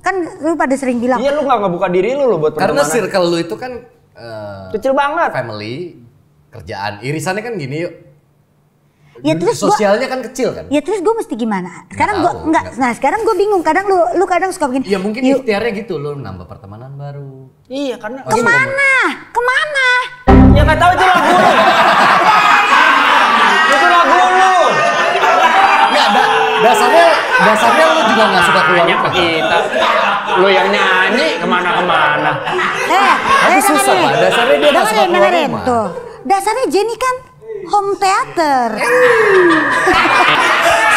Kan lu pada sering bilang. Iya lu gak ngebuka diri lu buat pertemanan. Karena circle lu itu kan kecil banget. Family, kerjaan, irisannya kan gini yuk. Ya terus sosialnya kan kecil kan. Ya terus gue mesti gimana? Sekarang gue enggak. Nah sekarang gue bingung. Kadang lu kadang suka begini. Ya mungkin ikhtiarnya gitu, lu nambah pertemanan baru. Iya karena. Kemana? Kemana? Ya nggak tahu itu lagu lu. Itu lagu lu. Nggak ada. Dasarnya lu juga nggak suka keluar rumah. Kita. Lu yang nyanyi kemana-kemana. Tapi susah Pak. Dasarnya dia nggak suka keluar rumah. Tuh. Dasarnya Jenny kan home theater.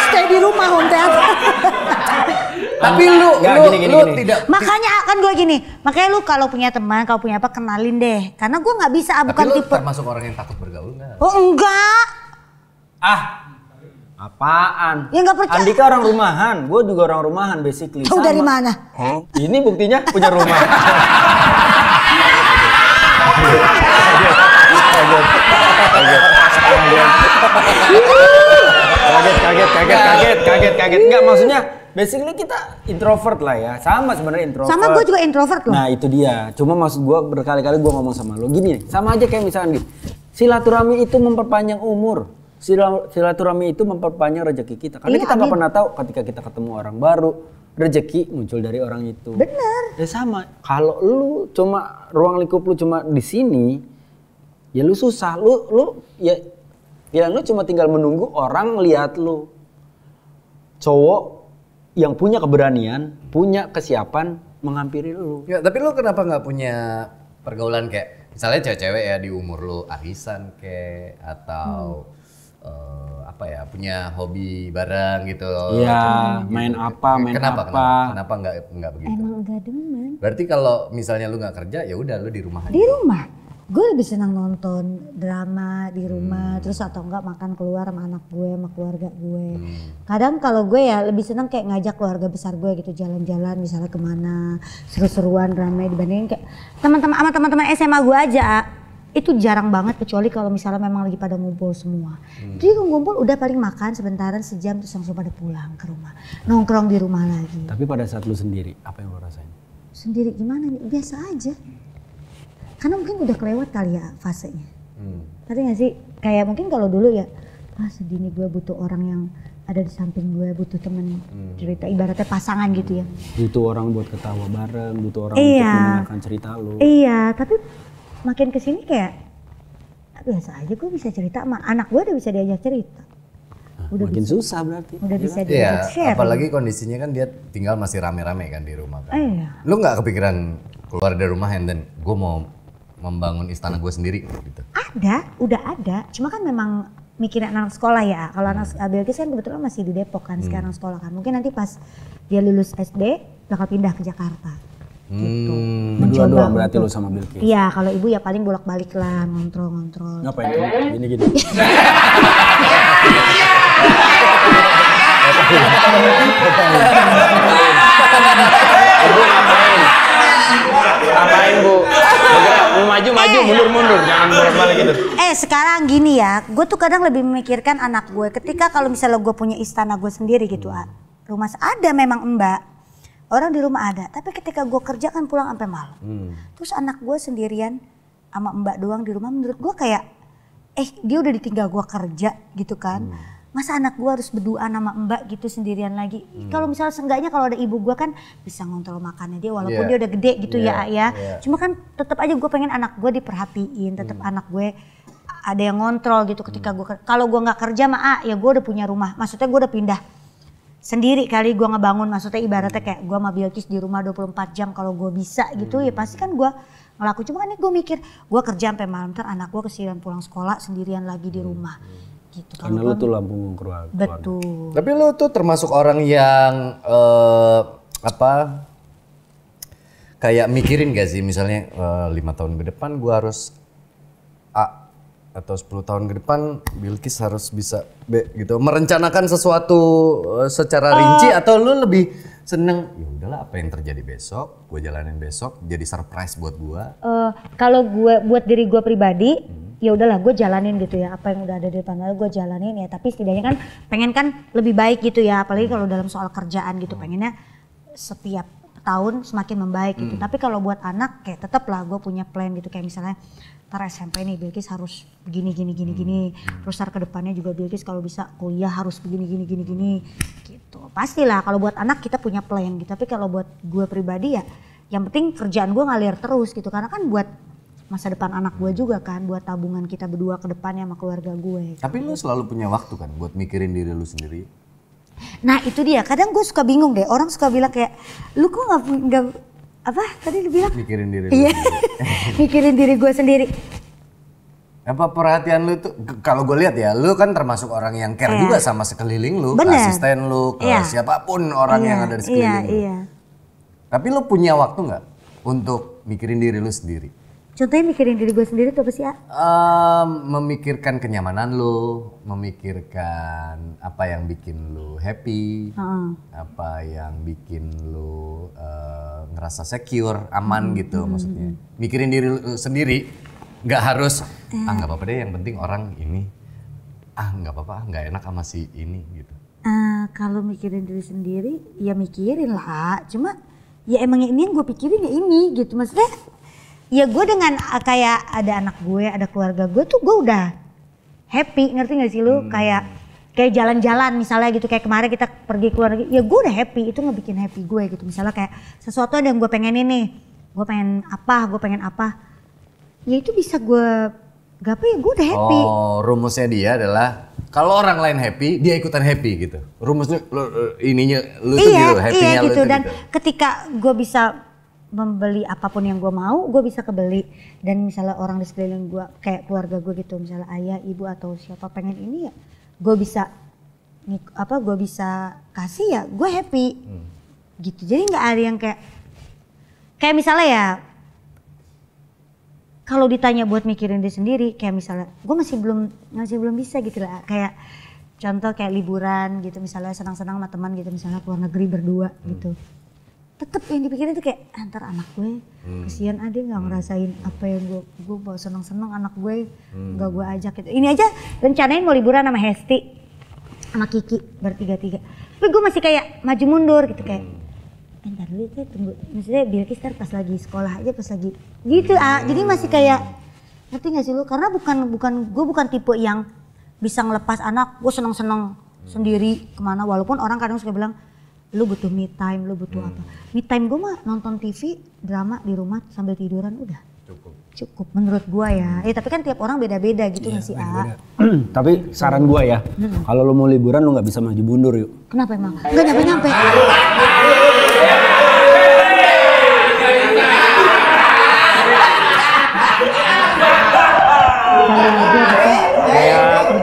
Stay di rumah home theater. Tapi lu gini. tidak. Makanya kan gue gini. Makanya lu kalau punya teman, kalau punya apa kenalin deh. Karena gue nggak bisa bukan tipe. Tapi lu tipe. termasuk orang yang takut bergaul nggak? Oh enggak. Apaan? Ya nggak percaya. Andika orang rumahan, gue juga orang rumahan basically. Tahu dari mana? Ini buktinya punya rumah. Kaget. Enggak maksudnya basically kita introvert lah ya. Sama sebenarnya introvert. Sama gue juga introvert loh. Nah itu dia. Cuma maksud gue berkali-kali gue ngomong sama lo gini. Sama aja kayak misalkan gitu. Silaturahmi itu memperpanjang umur. Silaturahmi itu memperpanjang rezeki kita. Karena kita nggak pernah tahu ketika kita ketemu orang baru, rezeki muncul dari orang itu. Bener. Ya sama. Kalau lu cuma ruang lingkup lu cuma di sini, ya lu susah. Lu lu cuma tinggal menunggu orang lihat lu. Cowok yang punya keberanian, punya kesiapan menghampiri lu. Ya, tapi lu kenapa nggak punya pergaulan kayak misalnya cewek-cewek ya di umur lu arisan kayak atau punya hobi bareng gitu. Iya, main apa. Kenapa nggak begitu? Emang enggak demen. Berarti kalau misalnya lu nggak kerja ya udah lu di rumah aja. Di rumah. Gue lebih senang nonton drama di rumah, terus atau enggak makan keluar sama anak gue, sama keluarga gue. Kadang kalau gue ya lebih senang kayak ngajak keluarga besar gue gitu jalan-jalan misalnya kemana, seru-seruan ramai dibandingin kayak teman-teman SMA gue aja. Itu jarang banget kecuali kalau misalnya memang lagi pada ngumpul semua. Jadi ngumpul udah paling makan sebentaran sejam terus langsung pada pulang ke rumah. Nongkrong di rumah lagi. Tapi pada saat lu sendiri, apa yang lu rasain? Sendiri gimana nih? Biasa aja. Karena mungkin udah kelewat kali ya fasenya. Ngerti gak sih? Kayak mungkin kalau dulu ya, sedih nih gue butuh orang yang ada di samping gue, butuh temen cerita, ibaratnya pasangan gitu ya. Butuh orang buat ketawa bareng, butuh orang untuk mendengarkan cerita lu. Iya, tapi makin kesini kayak biasa aja gue bisa cerita sama anak gue udah bisa diajak cerita. Udah makin susah berarti. Udah bisa diajak share. Apalagi kondisinya kan dia tinggal masih rame-rame kan di rumah kan. Iya. Lu nggak kepikiran keluar dari rumah and then gue mau membangun istana gue sendiri gitu? Udah ada. Cuma kan memang mikirin anak sekolah ya. Kalau anak Bilkis kan kebetulan masih di Depok kan sekarang sekolah kan. Mungkin nanti pas dia lulus SD bakal pindah ke Jakarta. Gitu. Berdua doang berarti lu sama Bilkis? Iya, kalau ibu ya paling bolak-balik lah ngontrol. Ngapain gini? Ibu ngapain Bu? Mau maju, mundur, jangan bolak-balik gitu. Sekarang gini ya, gue tuh kadang lebih memikirkan anak gue. Ketika kalau misalnya gue punya istana gue sendiri gitu, rumah ada memang mbak. Orang di rumah ada, tapi ketika gue kerja kan pulang sampai malam. Terus anak gue sendirian sama mbak doang di rumah, menurut gue kayak, dia udah ditinggal gue kerja gitu kan. masa anak gue harus berdua sama mbak gitu sendirian lagi. Kalau misalnya seenggaknya kalau ada ibu gue kan bisa ngontrol makannya dia walaupun dia udah gede gitu ya. Cuma kan tetap aja gue pengen anak gue diperhatiin, tetap anak gue ada yang ngontrol gitu ketika gue, kalau gue nggak kerja mah ya gue udah punya rumah, maksudnya gue udah pindah sendiri kali gue ngebangun, maksudnya ibaratnya kayak gue sama Bilkis di rumah 24 jam kalau gue bisa gitu ya pasti kan gue ngelaku. Cuma kan gue mikir gue kerja sampai malam ntar anak gue kesian pulang sekolah sendirian lagi di rumah. Gitu. Karena lu tuh lambung keluarga. Betul. Tapi lu tuh termasuk orang yang kayak mikirin gak sih misalnya 5 tahun ke depan gua harus A atau 10 tahun ke depan Bilkis harus bisa B gitu. Merencanakan sesuatu secara rinci atau lu lebih seneng ya udahlah apa yang terjadi besok, gue jalanin besok jadi surprise buat gua. Kalau gue buat diri gue pribadi ya udahlah gue jalanin gitu ya, apa yang udah ada di depan gue jalanin ya, tapi setidaknya kan pengen kan lebih baik gitu ya, apalagi kalau dalam soal kerjaan gitu pengennya setiap tahun semakin membaik gitu. Tapi kalau buat anak kayak tetap lah gue punya plan gitu, kayak misalnya ntar SMP nih Bilkis harus begini gini, terus ntar kedepannya juga Bilkis kalau bisa kuliah harus begini gini gitu. Pastilah kalau buat anak kita punya plan gitu, tapi kalau buat gue pribadi ya yang penting kerjaan gue ngalir terus gitu, karena kan buat masa depan anak gue juga kan, buat tabungan kita berdua ke depannya sama keluarga gue. Tapi lu selalu punya waktu kan buat mikirin diri lu sendiri? Nah itu dia, kadang gue suka bingung deh, orang suka bilang kayak, lu kok nggak apa tadi lu bilang? Mikirin diri lu Iya, sendiri. mikirin diri gue sendiri. Apa perhatian lu tuh, kalau gue lihat ya, lu kan termasuk orang yang care juga sama sekeliling lu, ke asisten lu, ke siapapun orang yang ada di sekeliling lu. Tapi lu punya waktu nggak untuk mikirin diri lu sendiri? Contohnya mikirin diri gue sendiri tuh apa sih ya? Memikirkan kenyamanan lu, memikirkan apa yang bikin lu happy, apa yang bikin lu ngerasa secure, aman gitu maksudnya. Mikirin diri lu sendiri, nggak harus nggak apa-apa deh, yang penting orang ini, nggak apa-apa, nggak enak sama si ini gitu. Kalau mikirin diri sendiri, ya mikirin lah. Cuma ya emang ini yang gue pikirin ya ini gitu, maksudnya. Ya gue dengan kayak ada anak gue, ada keluarga gue tuh gue udah happy, ngerti gak sih lu? Kayak jalan-jalan misalnya gitu, kayak kemarin kita pergi keluar lagi, ya gue udah happy, itu ngebikin happy gue gitu. Misalnya kayak sesuatu ada yang gue pengen ini, gue pengen apa, ya itu bisa gue gapai, ya gue udah happy. Oh, rumusnya dia adalah kalau orang lain happy, dia ikutan happy gitu. Rumusnya ininya lu tuh gitu, happy-nya lu gitu. tuh Dan gitu. ketika gue bisa membeli apapun yang gue mau, gue bisa kebeli. Dan misalnya orang di sekeliling gue, kayak keluarga gue gitu, misalnya ayah, ibu atau siapa pengen ini ya, gue bisa gue bisa kasih ya, gue happy. Gitu. Jadi nggak ada yang kayak misalnya ya, kalau ditanya buat mikirin diri sendiri, kayak misalnya gue masih belum bisa gitu lah. Kayak contoh kayak liburan gitu, misalnya senang-senang sama teman gitu, misalnya keluar negeri berdua gitu. Tetep yang dipikirin tuh kayak antar anak gue kesian ada nggak ngerasain apa yang gue bawa seneng-seneng anak gue nggak gue ajak gitu. Ini aja rencanain mau liburan sama Hesti sama Kiki bertiga-tiga, tapi gue masih kayak maju mundur gitu kayak entar dulu ya tunggu, maksudnya Bilkis pas lagi sekolah aja pas lagi gitu jadi masih kayak ngerti nggak sih lu, karena gue bukan tipe yang bisa ngelepas anak gue seneng-seneng sendiri kemana, walaupun orang kadang suka bilang lu butuh me time, lu butuh apa. Me time gue mah nonton TV, drama di rumah sambil tiduran udah. Cukup menurut gua ya. Tapi kan tiap orang beda-beda gitu nggak sih Tapi saran gua ya, kalau lu mau liburan lu nggak bisa maju mundur yuk. Kenapa emang? Nggak nyampe-nyampe.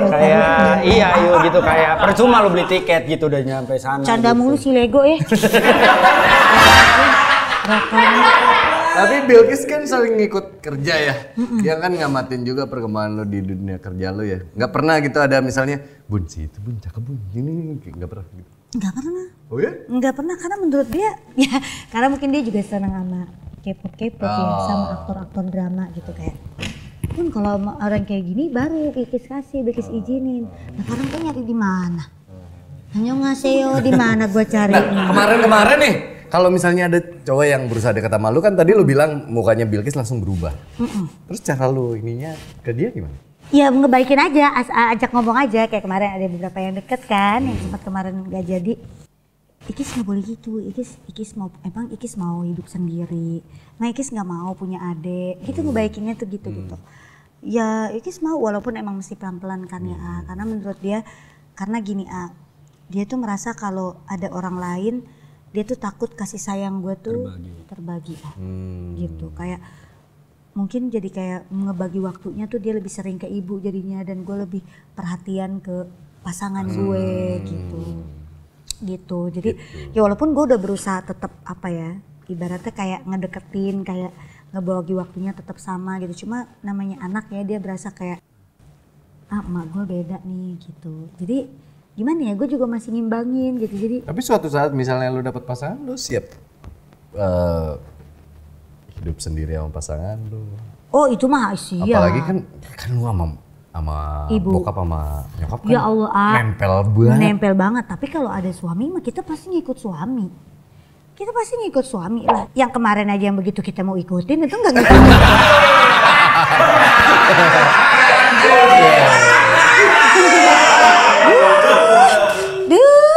Kayak iya yuk gitu, kayak percuma lu beli tiket gitu udah nyampe sana. Canda gitu. mulu si Lego ya. Tapi Bilkis kan sering ngikut kerja ya. Dia kan ngamatin juga perkembangan lo di dunia kerja lo ya. Nggak pernah gitu ada misalnya, bun si itu bun cakep bun, ini nggak pernah gitu. Nggak pernah. Oh ya? Nggak pernah, karena menurut dia ya karena mungkin dia juga senang sama K-pop ya, sama aktor-aktor drama gitu kayak. Pun kalau orang kayak gini baru Bilkis kasih, Bilkis izinin. Nah sekarang tuh nyari di mana? Hanya ngaseo di mana gue cari. Nah kemarin nih, kalau misalnya ada cowok yang berusaha dekat sama lu kan tadi lu bilang mukanya Bilkis langsung berubah. Terus cara lu ininya ke dia gimana? Ya ngebaikin aja, ajak ngomong aja. Kayak kemarin ada beberapa yang deket kan, yang sempat kemarin nggak jadi. Ikis nggak boleh gitu, Ikis mau hidup sendiri. Nah Ikis nggak mau punya adik, gitu ngebaikinnya tuh gitu. Ya Ikis mau walaupun emang mesti pelan-pelan kan ya, karena menurut dia, karena gini dia tuh merasa kalau ada orang lain, dia tuh takut kasih sayang gue tuh terbagi gitu. Kayak mungkin jadi kayak ngebagi waktunya tuh dia lebih sering ke ibu jadinya, dan gue lebih perhatian ke pasangan gue gitu. Jadi ya walaupun gue udah berusaha tetap apa ya, ibaratnya kayak ngedeketin, kayak ngebagi waktunya tetap sama gitu. Cuma namanya anak ya, dia berasa kayak emak gue beda nih gitu. Jadi gimana ya, gue juga masih ngimbangin gitu. Jadi tapi suatu saat misalnya lu dapet pasangan, lu siap hidup sendiri sama pasangan lu? Oh itu mah siap. Apalagi kan lu sama ibu, bokap sama nyokap kan ya Allah, nempel banget. Nempel banget. Tapi kalau ada suami mah kita pasti ngikut suami. Kita pasti ngikut suami lah. Yang kemarin aja yang begitu kita mau ikutin itu enggak ngikut.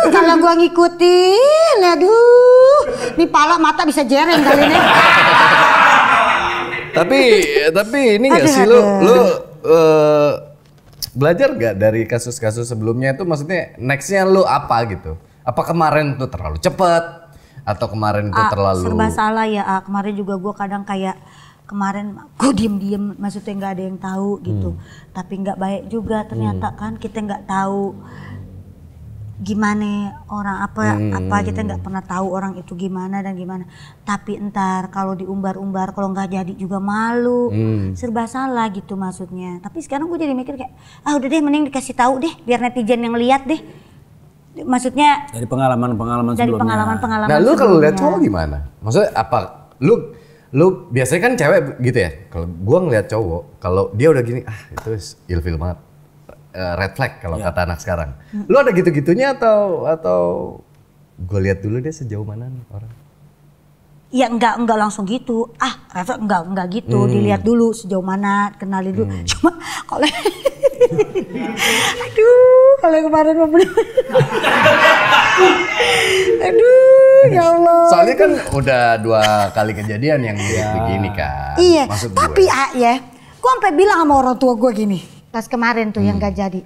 Kalau gua ngikutin, aduh, nih pala mata bisa jereng kali ini. tapi ini nggak sih lu belajar nggak dari kasus-kasus sebelumnya itu, maksudnya nextnya lu apa gitu? Apa kemarin tuh terlalu cepet atau kemarin tuh terlalu serba salah ya? Kemarin juga gua kadang kayak kemarin gue diem, maksudnya nggak ada yang tahu gitu. Tapi nggak baik juga ternyata kan, kita nggak tahu gimana orang apa kita nggak pernah tahu orang itu gimana dan gimana. Tapi entar kalau diumbar-umbar, kalau nggak jadi juga malu, serba salah gitu maksudnya. Tapi sekarang gue jadi mikir kayak udah deh, mending dikasih talu deh biar netizen yang lihat deh. Maksudnya dari pengalaman sebelumnya. Nah lu kalau lihat cowok gimana? Maksudnya apa? Lu biasanya kan cewek gitu ya. Kalau gua ngeliat cowok, kalau dia udah gini, itu ilfil banget. Red flag kalau kata anak sekarang. Lu ada gitu-gitunya atau gue lihat dulu deh sejauh mana nih orang? Ya enggak langsung gitu. Red flag enggak gitu. Dilihat dulu sejauh mana, kenalin dulu. Cuma kalau kalau kemarin mau ya Allah. Soalnya kan udah 2 kali kejadian yang begini kan. Iya. Tapi ya, gue sampai bilang sama orang tua gue gini. Pas kemarin tuh yang gak jadi.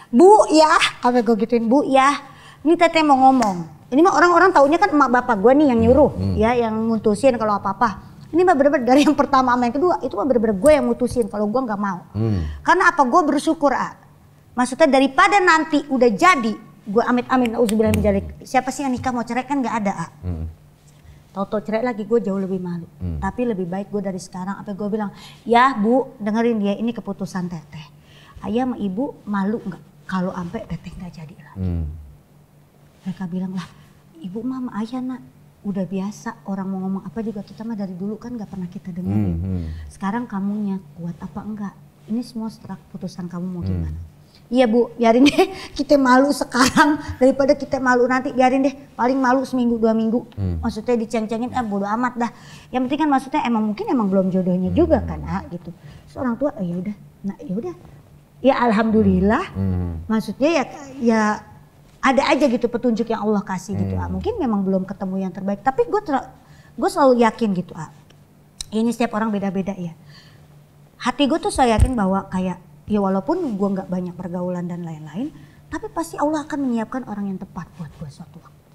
Bu ya, apa gue gituin, Bu ya. Ini teteh mau ngomong. Ini mah orang-orang taunya kan emak bapak gue nih yang nyuruh, ya, yang mutusin kalau apa-apa. Ini mah bener-bener dari yang pertama sama yang kedua, itu mah bener-bener gue yang mutusin kalau gue nggak mau. Karena apa, gue bersyukur maksudnya daripada nanti udah jadi, gue amit-amit nauzubillah min dzalik. Siapa sih yang nikah mau cerai kan nggak ada. Tau-tau cerai lagi, gue jauh lebih malu. Tapi lebih baik gue dari sekarang, apa gue bilang, ya Bu dengerin dia, ini keputusan teteh. Ayah sama ibu malu nggak kalau sampai teteh nggak jadi lah. Mereka bilang lah, ibu mama ayah nak udah biasa, orang mau ngomong apa juga kita mah dari dulu kan nggak pernah kita dengerin. Sekarang kamunya kuat apa enggak? Ini semua setelah keputusan kamu mau gimana? Iya Bu, biarin deh kita malu sekarang daripada kita malu nanti, biarin deh, paling malu seminggu 2 minggu. Maksudnya diceng-cengin bodo amat dah. Yang penting kan maksudnya mungkin emang belum jodohnya juga kan gitu. Terus orang tua ya udah, nah ya udah. Ya alhamdulillah, maksudnya ya ada aja gitu petunjuk yang Allah kasih gitu. Mungkin memang belum ketemu yang terbaik, tapi gue selalu yakin gitu. Ini setiap orang beda-beda ya. Hati gue tuh saya yakin bahwa kayak ya walaupun gue nggak banyak pergaulan dan lain-lain, tapi pasti Allah akan menyiapkan orang yang tepat buat gue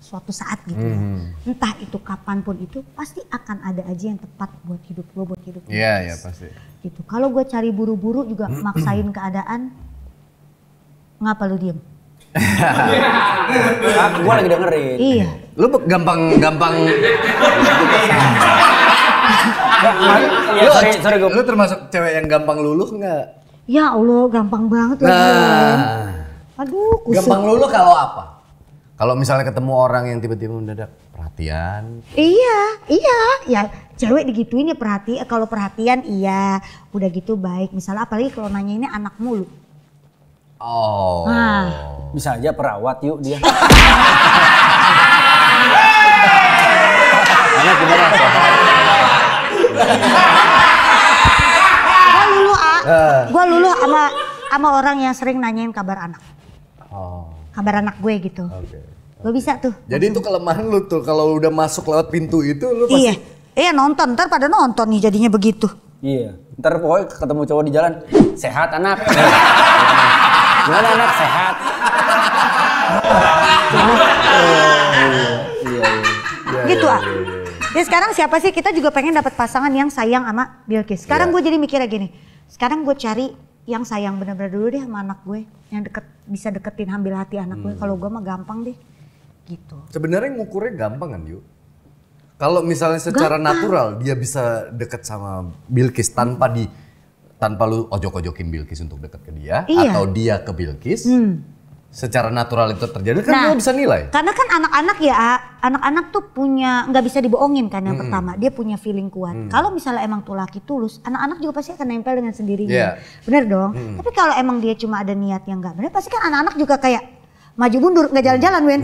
suatu saat gitu ya. Entah itu kapanpun itu pasti akan ada aja yang tepat buat hidup gue, buat hidup gue. Iya pasti. Gitu. Kalau gue cari buru-buru juga maksain keadaan, ngapa lu diem? Gue lagi dengerin. Iya. Lu gampang. Sorry gue. Lu termasuk cewek yang gampang luluh nggak? Ya Allah, gampang banget lagi. Aduh, kusut. Gampang luluh kalau apa? Kalau misalnya ketemu orang yang tiba-tiba mendadak perhatian. Iya. Ya cewek digituin ya perhatian. Kalau perhatian iya, udah gitu baik. Misalnya apalagi kalau nanya ini anak mulu. Oh. Bisa aja perawat yuk dia. Anak gimana? Gue lulu sama sama orang yang sering nanyain kabar anak. Kabar anak gue gitu. Gue bisa tuh. Jadi itu kelemahan lu tuh kalau udah masuk lewat pintu itu lu pasti. Iya nonton, ntar pada nonton nih jadinya begitu. Iya, ntar pokoknya ketemu cowok di jalan, sehat anak. Gimana anak, sehat? Gitu Ya sekarang siapa sih, kita juga pengen dapat pasangan yang sayang sama Bilqis. Sekarang gue jadi mikirnya gini, sekarang gue cari yang sayang bener-bener dulu deh sama anak gue. Yang bisa deketin, ambil hati anak gue. Kalau gue mah gampang deh. Gitu. Sebenarnya ngukurnya gampang kan Yu? Kalau misalnya secara natural dia bisa deket sama Bilqis tanpa lu ojok-ojokin Bilqis untuk deket ke dia atau dia ke Bilqis, secara natural itu terjadi kan lu bisa nilai. Karena kan anak-anak tuh punya, nggak bisa dibohongin kan yang pertama, dia punya feeling kuat. Kalau misalnya emang tuh laki tulus, anak-anak juga pasti akan nempel dengan sendirinya. Bener dong. Tapi kalau emang dia cuma ada niat yang nggak bener, pasti kan anak-anak juga kayak maju mundur, nggak jalan-jalan Wen.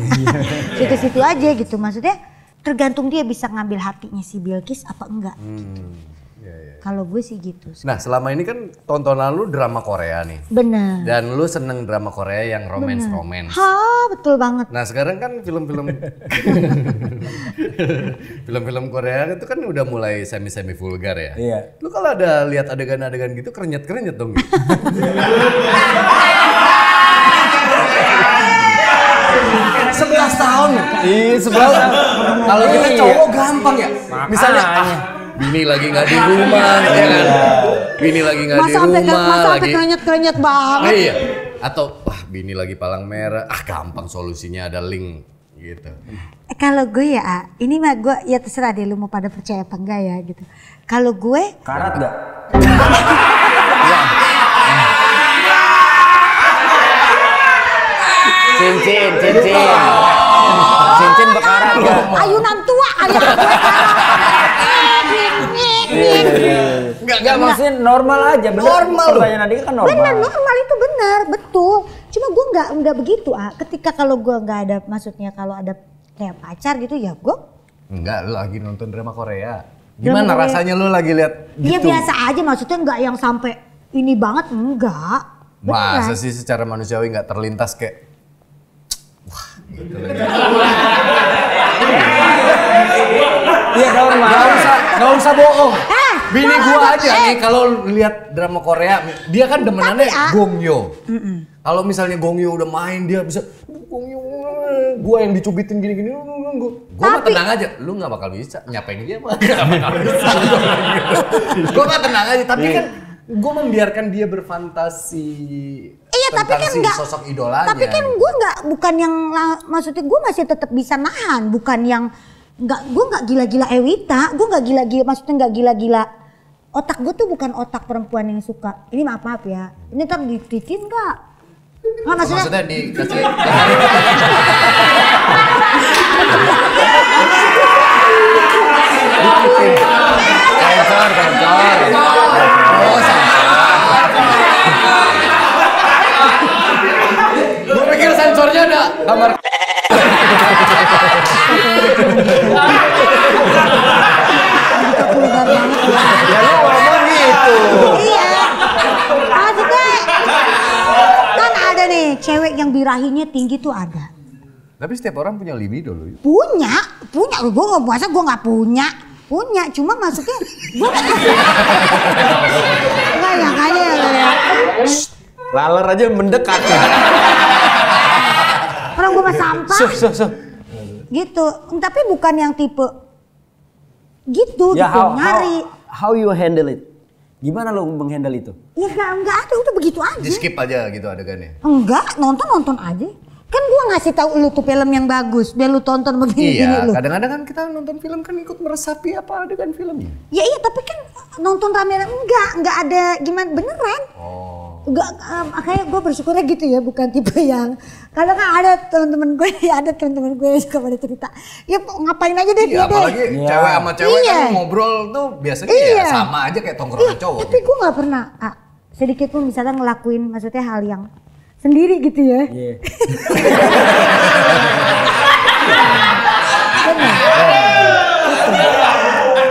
Situ-situ aja gitu, maksudnya tergantung dia bisa ngambil hatinya si Bilqis apa enggak. Kalau gue sih gitu. Nah selama ini kan tontonan lu drama Korea nih. Bener. Dan lu seneng drama Korea yang romance-romance. Betul banget. Nah sekarang kan film-film film-film Korea itu kan udah mulai semi-semi vulgar ya. Iya. Lu kalau ada lihat adegan-adegan gitu kerenyet-kerenyet dong. 11 tahun. Iya, 11 tahun. Kalau kita cowok gampang ya. Misalnya bini lagi nggak di rumah, ya kan? Bini lagi nggak di rumah, masa sampai kerenyet-kerenyet banget. Iya. Atau bini lagi palang merah, gampang solusinya ada link gitu. Kalau gue ya, ini mah gue ya terserah deh lu mau pada percaya apa enggak ya gitu. Kalau gue karat nggak? Cincin bekarat gak? Ayunan tua ayah gue. Enggak maksudnya normal aja, bener. Normal. Pertanyaan Adika kan normal. Bener, normal itu bener, betul. Cuma gue nggak begitu ketika kalau gue nggak ada, maksudnya kalau ada kayak pacar gitu ya gue. Enggak, lu lagi nonton drama Korea. Gimana rasanya lu lagi lihat gitu? Iya biasa aja, maksudnya nggak yang sampai ini banget, enggak. Masa sih secara manusiawi nggak terlintas kayak gitu lagi. Iya normal. Gak usah bohong. Bini gua aja nih kalau lihat drama Korea, dia kan demenannya Gong Yoo. Kalau misalnya Gong Yoo udah main dia bisa Gong Yoo, gua yang dicubitin gini-gini, gua mah tenang aja. Lu nggak bakal bisa nyapain dia mah nggak bakal bisa. Gua mah tenang aja, tapi kan gua membiarkan dia berfantasi. Iya tapi kan enggak, sosok idolanya. Tapi kan gue bukan yang, maksudnya gue masih tetap bisa nahan, bukan yang gue nggak gila-gila Ewita, gue nggak gila-gila, maksudnya nggak gila-gila. Otak gue tuh bukan otak perempuan yang suka. Ini maaf ya, ini ntar dititin nggak? Nggak maksudnya dikasih. Gue pikir sensornya ada kamar. Ya lu ngomong gitu. Iya. Maksudnya kan ada nih cewek yang birahinya tinggi tuh ada. Tapi setiap orang punya libido loh. Punya. Gue nggak puasa, gue nggak punya. Cuma maksudnya gue nggak ya kayaknya. Laler aja mendekat. Orang gue mah sampah. Gitu. Tapi bukan yang tipe gitu, ya, gitu nyari. How you handle it? Gimana lo menghandle itu? Ya enggak ada, udah begitu aja. Di skip aja gitu adegannya. Enggak, nonton aja. Kan gua ngasih tahu lu tuh film yang bagus, biar lu tonton begini-gini lu. Iya, kadang-kadang kan kita nonton film kan ikut meresapi apa adegan filmnya. Ya iya, tapi kan nonton rame-rame enggak ada gimana beneran. Enggak, kayak gue bersyukurnya gitu ya, bukan tipe yang kalau kan ada teman-teman gue yang suka pada cerita, ya ngapain aja deh dia apalagi deh. Cewek sama cewek kan ngobrol tuh biasanya ya sama aja kayak tongkrongan cowok. Tapi gue nggak pernah sedikit pun misalnya ngelakuin maksudnya hal yang sendiri gitu ya.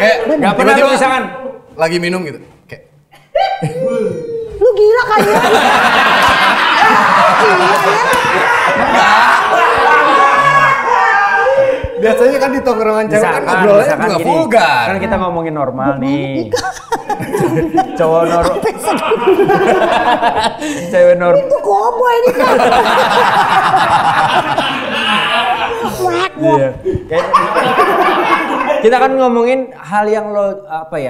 Kayak nggak pernah tuh misalkan lagi minum gitu kayak lu gila kalian. Gila ya. Biasanya kan di tongkrongan cewek kan ngobrolnya juga vulgar. Kan kita ngomongin normal nih. Cowok normal. Cewek normal. Itu cowboy ini kan. Iya. Kita kan ngomongin hal yang lo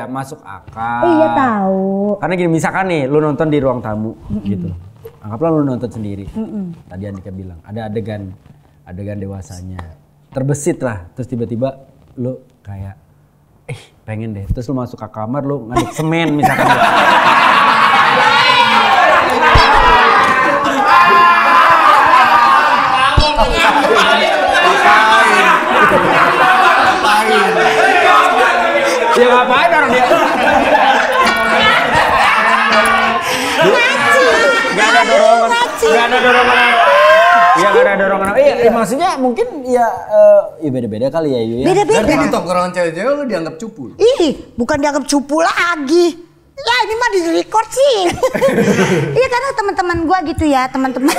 masuk akal. Iya tahu. Karena gini, misalkan nih lu nonton di ruang tamu gitu. Anggaplah lu nonton sendiri. Tadi Andika bilang ada adegan dewasanya. Terbesit lah, terus tiba-tiba lu kayak pengen deh. Terus lu masuk ke kamar lu ngaduk semen misalkan. Ya ngapain orang dia? Gak ada dorongan. Iya gak ada dorongan. Maksudnya mungkin ya beda-beda kali ya Yu ya. Beda-beda. Tapi di tongkrongan cewek-cewek lu dianggap cupu. Bukan dianggap cupu lagi. Ya ini mah di record sih. Iya karena teman-teman gua gitu ya, teman-teman.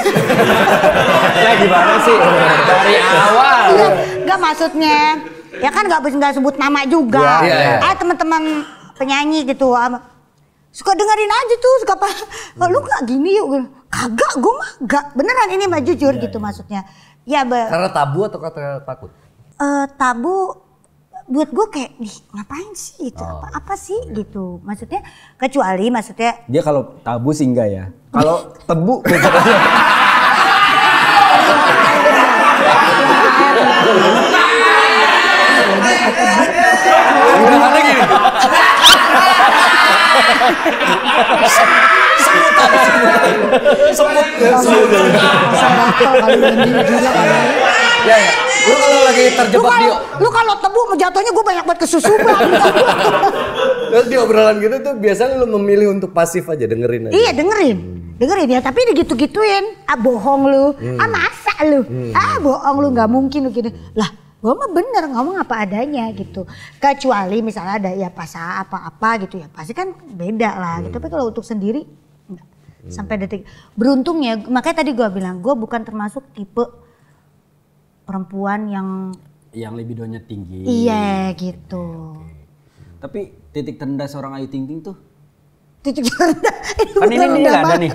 Ya gimana sih? Dari awal. Enggak maksudnya. Ya kan nggak sebut nama juga. Teman-teman penyanyi gitu. Suka dengerin aja tuh, suka apa? Lu nggak gini yuk? Kagak, gue mah nggak. Beneran ini mah jujur gitu maksudnya. Ya karena tabu atau kata takut? Tabu buat gue kayak, ngapain sih itu? Apa sih gitu? Maksudnya kecuali maksudnya. Dia kalau tabu sih enggak ya. Kalau tebu. Udah lagi. Semut ya. Ya. Lu kalau lagi terjebak dia. Lu kalau tebu jatuhnya gue banyak buat kesusupan. Terus di obrolan gitu tuh biasanya lu memilih untuk pasif aja dengerin aja. Iya dengerin ya tapi digitu-gituin. Bohong lu. Masa lu? Bohong lu nggak mungkin lu gini. Lah gue mah bener ngomong apa adanya gitu. Kecuali misalnya ada ya pasal apa-apa gitu ya pasti kan beda lah gitu. Tapi kalau untuk sendiri enggak. Sampai detik. Beruntungnya makanya tadi gue bilang gue bukan termasuk tipe perempuan yang libidonya tinggi. Iya gitu. Tapi titik terendah seorang Ayu Ting Ting tuh? Titik terendah. Kan ini dia ada nih.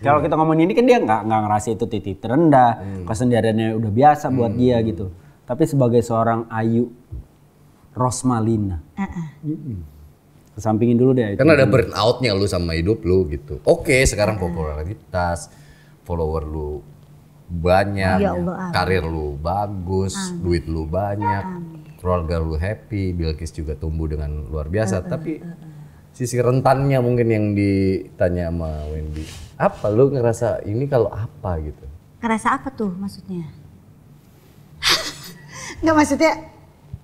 Kalau kita ngomongin ini kan dia nggak ngerasa itu titik terendah. Kesendiriannya udah biasa buat dia gitu. Tapi sebagai seorang Ayu Rosmalina. Kesampingin dulu deh. Karena ada burnout-nya lu sama hidup lu gitu. Oke, sekarang popularitas, follower lu banyak, ya Allah, karir lu bagus, duit lu banyak, keluarga lu happy, Bilkis juga tumbuh dengan luar biasa. Tapi sisi rentannya mungkin yang ditanya sama Wendy, apa lu ngerasa ini kalau apa gitu? Ngerasa apa tuh maksudnya? Nggak maksudnya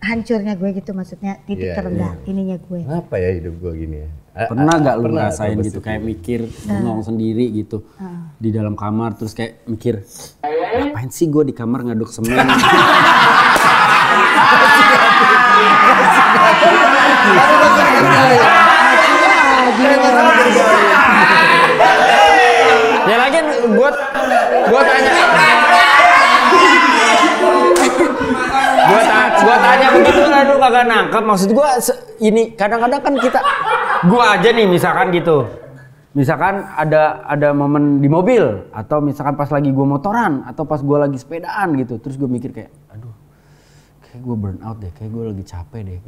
hancurnya gue gitu maksudnya titik terendah ininya gue. Apa ya hidup gue gini ya? Pernah gak lu ngerasain gitu kayak mikir bengong sendiri gitu di dalam kamar terus kayak mikir ngapain sih gue di kamar ngaduk semen? Ya lagi gue tanya Gua tanya begitu lah lu kagak nangkep. Maksud gua ini kadang-kadang kan gua aja nih misalkan gitu. Misalkan ada momen di mobil atau misalkan pas lagi gua motoran atau pas gua lagi sepedaan gitu. Terus gua mikir kayak aduh kayak gua burn out deh, kayak gua lagi capek deh.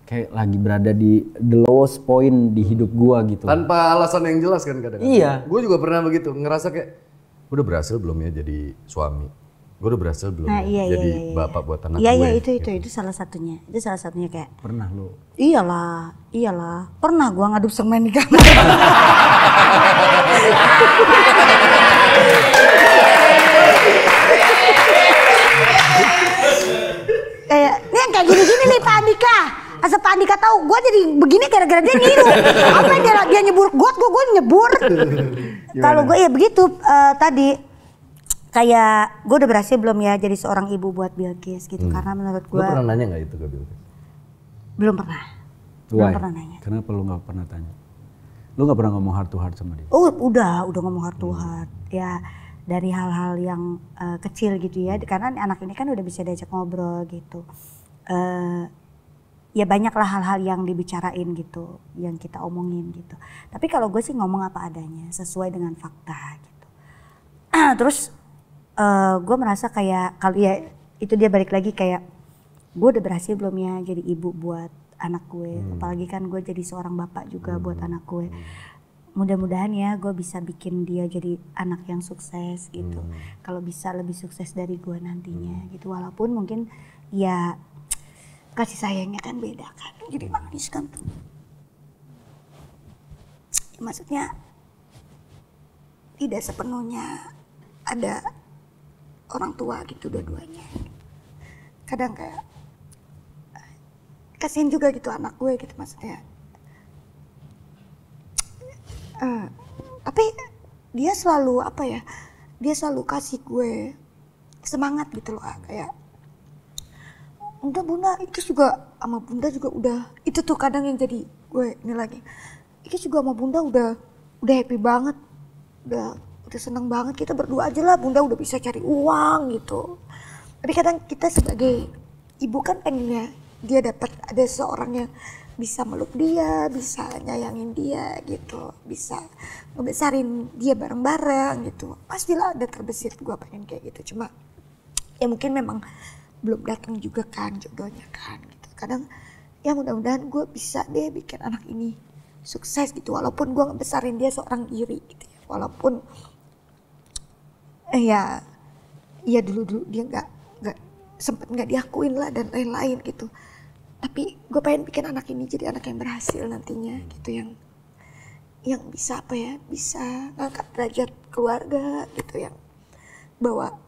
Kayak lagi berada di the lowest point di hidup gua gitu. Tanpa alasan yang jelas kan kadang-kadang. Iya. Gua juga pernah begitu, ngerasa kayak gua udah berhasil belum ya jadi suami. Gue udah berhasil belum jadi bapak buat anak gue. Iya itu salah satunya. Itu salah satunya kayak. Pernah lu? Iyalah. Pernah gua ngaduk semen di kamar. Kayak gini-gini nih Pak Andika. Asal Pak Andika tahu, gue jadi begini gara-gara dia niru. Apa yang dia nyebur got, gue nyebur. Kalau gue ya begitu tadi. Kayak gue udah berhasil belum ya jadi seorang ibu buat Bilkis gitu karena menurut gue. Lo pernah nanya nggak itu ke Bilkis? Belum pernah. Belum pernah nanya. Kenapa lu nggak pernah tanya? Lu gak pernah ngomong heart to heart sama dia? Oh udah ngomong heart to heart. Ya dari hal-hal yang kecil gitu ya. Karena anak ini kan udah bisa diajak ngobrol gitu. Ya banyaklah hal-hal yang dibicarain gitu, yang kita omongin gitu. Tapi kalau gue sih ngomong apa adanya, sesuai dengan fakta gitu. Terus gue merasa kayak kalau ya itu dia balik lagi kayak gue udah berhasil belum ya jadi ibu buat anak gue. Apalagi kan gue jadi seorang bapak juga buat anak gue. Mudah-mudahan ya gue bisa bikin dia jadi anak yang sukses gitu. Kalau bisa lebih sukses dari gue nantinya gitu. Walaupun mungkin ya kasih sayangnya kan beda kan, jadi manis kan tuh. Ya, maksudnya tidak sepenuhnya ada orang tua gitu dua-duanya. Kadang kayak kasihan juga gitu anak gue gitu maksudnya. Tapi dia selalu apa ya? Dia selalu kasih gue semangat gitu loh kayak. Udah bunda, Ikis juga sama bunda juga udah, itu tuh kadang yang jadi gue ini lagi. Ikis juga sama bunda udah happy banget, udah seneng banget, kita berdua aja lah, bunda udah bisa cari uang gitu. Tapi kadang kita sebagai ibu kan pengennya dia dapat ada seorang yang bisa meluk dia, bisa nyayangin dia gitu, bisa ngebesarin dia bareng-bareng gitu. Pastilah ada terbesit gue pengen kayak gitu, cuma ya mungkin memang belum datang juga kan jodohnya kan gitu. Kadang ya mudah-mudahan gue bisa deh bikin anak ini sukses gitu, walaupun gue ngebesarin dia seorang diri gitu ya. Walaupun ya dulu dia sempet nggak diakuin lah dan lain-lain gitu. Tapi gue pengen bikin anak ini jadi anak yang berhasil nantinya gitu, yang bisa apa ya, bisa ngangkat derajat keluarga gitu, yang bawa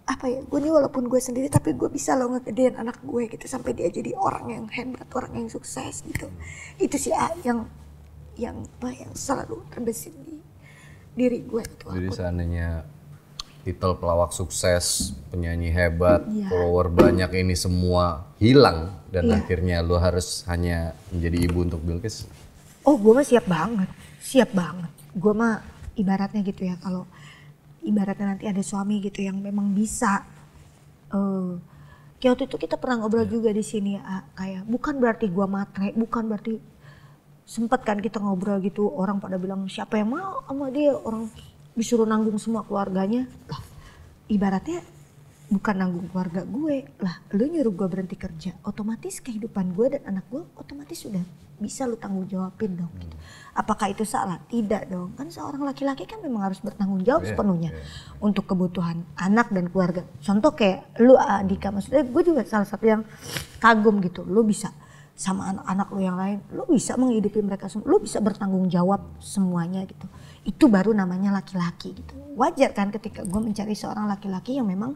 apa ya, gue nih walaupun gue sendiri tapi gue bisa loh ngegedein anak gue gitu sampai dia jadi orang yang hebat, orang yang sukses gitu. Itu sih yang selalu terbesit di diri gue itu. Jadi seandainya titel pelawak sukses, penyanyi hebat, follower banyak ini semua hilang dan akhirnya lo harus hanya menjadi ibu untuk Bilkis. Oh gue mah siap banget. Gue mah ibaratnya gitu ya, kalau ibaratnya nanti ada suami gitu yang memang bisa, kayak waktu itu kita pernah ngobrol juga di sini ya, kayak bukan berarti gua matre, bukan berarti sempet kan kita ngobrol gitu, orang pada bilang siapa yang mau sama dia, orang disuruh nanggung semua keluarganya. Lah ibaratnya bukan nanggung keluarga gue, lah lu nyuruh gue berhenti kerja, otomatis kehidupan gue dan anak gue otomatis sudah bisa lu tanggung jawabin dong gitu. Apakah itu salah? Tidak dong, kan seorang laki-laki kan memang harus bertanggung jawab sepenuhnya untuk kebutuhan anak dan keluarga. Contoh kayak lu Andika, maksudnya gue juga salah satu yang kagum gitu, lu bisa sama anak-anak lu yang lain, lu bisa menghidupi mereka semua, lu bisa bertanggung jawab semuanya gitu. Itu baru namanya laki-laki gitu. Wajar kan ketika gue mencari seorang laki-laki yang memang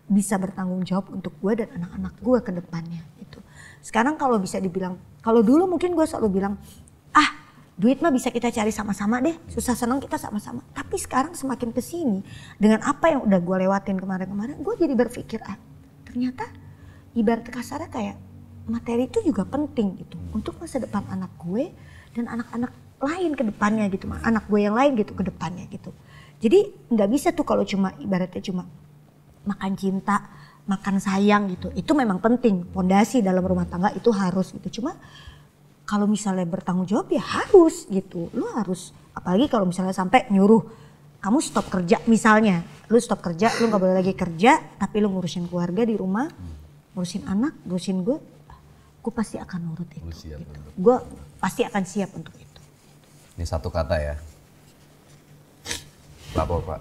bisa bertanggung jawab untuk gue dan anak-anak gue ke depannya gitu. Sekarang kalau bisa dibilang, kalau dulu mungkin gue selalu bilang, duit mah bisa kita cari sama-sama deh, susah senang kita sama-sama. Tapi sekarang semakin kesini dengan apa yang udah gue lewatin kemarin-kemarin, gue jadi berpikir ternyata ibarat kasarnya kayak materi itu juga penting gitu untuk masa depan anak gue dan anak-anak lain ke depannya gitu, anak gue yang lain gitu ke depannya gitu. Jadi nggak bisa tuh kalau cuma ibaratnya cuma makan cinta, makan sayang gitu. Itu memang penting, fondasi dalam rumah tangga itu harus gitu. Cuma kalau misalnya bertanggung jawab ya harus gitu. Lu harus, apalagi kalau misalnya sampai nyuruh kamu stop kerja misalnya. Lu stop kerja, lu gak boleh lagi kerja, tapi lu ngurusin keluarga di rumah, ngurusin anak, ngurusin gue pasti akan nurut itu. Gitu. Gue pasti akan siap untuk itu. Ini satu kata ya. Lapor Pak.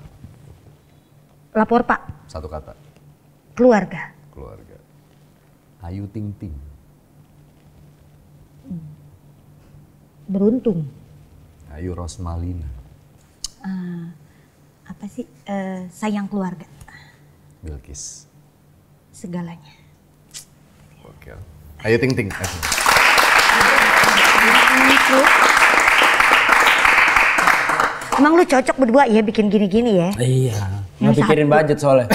Lapor Pak. Satu kata. Keluarga. Keluarga. Ayu Ting Ting. Beruntung. Ayu Rosmalina. Apa sih? Sayang keluarga. Bilkis. Segalanya. Oke. Ayu Ting Ting. Emang lu cocok berdua ya bikin gini-gini ya? Iya. Nggak pikirin budget soalnya.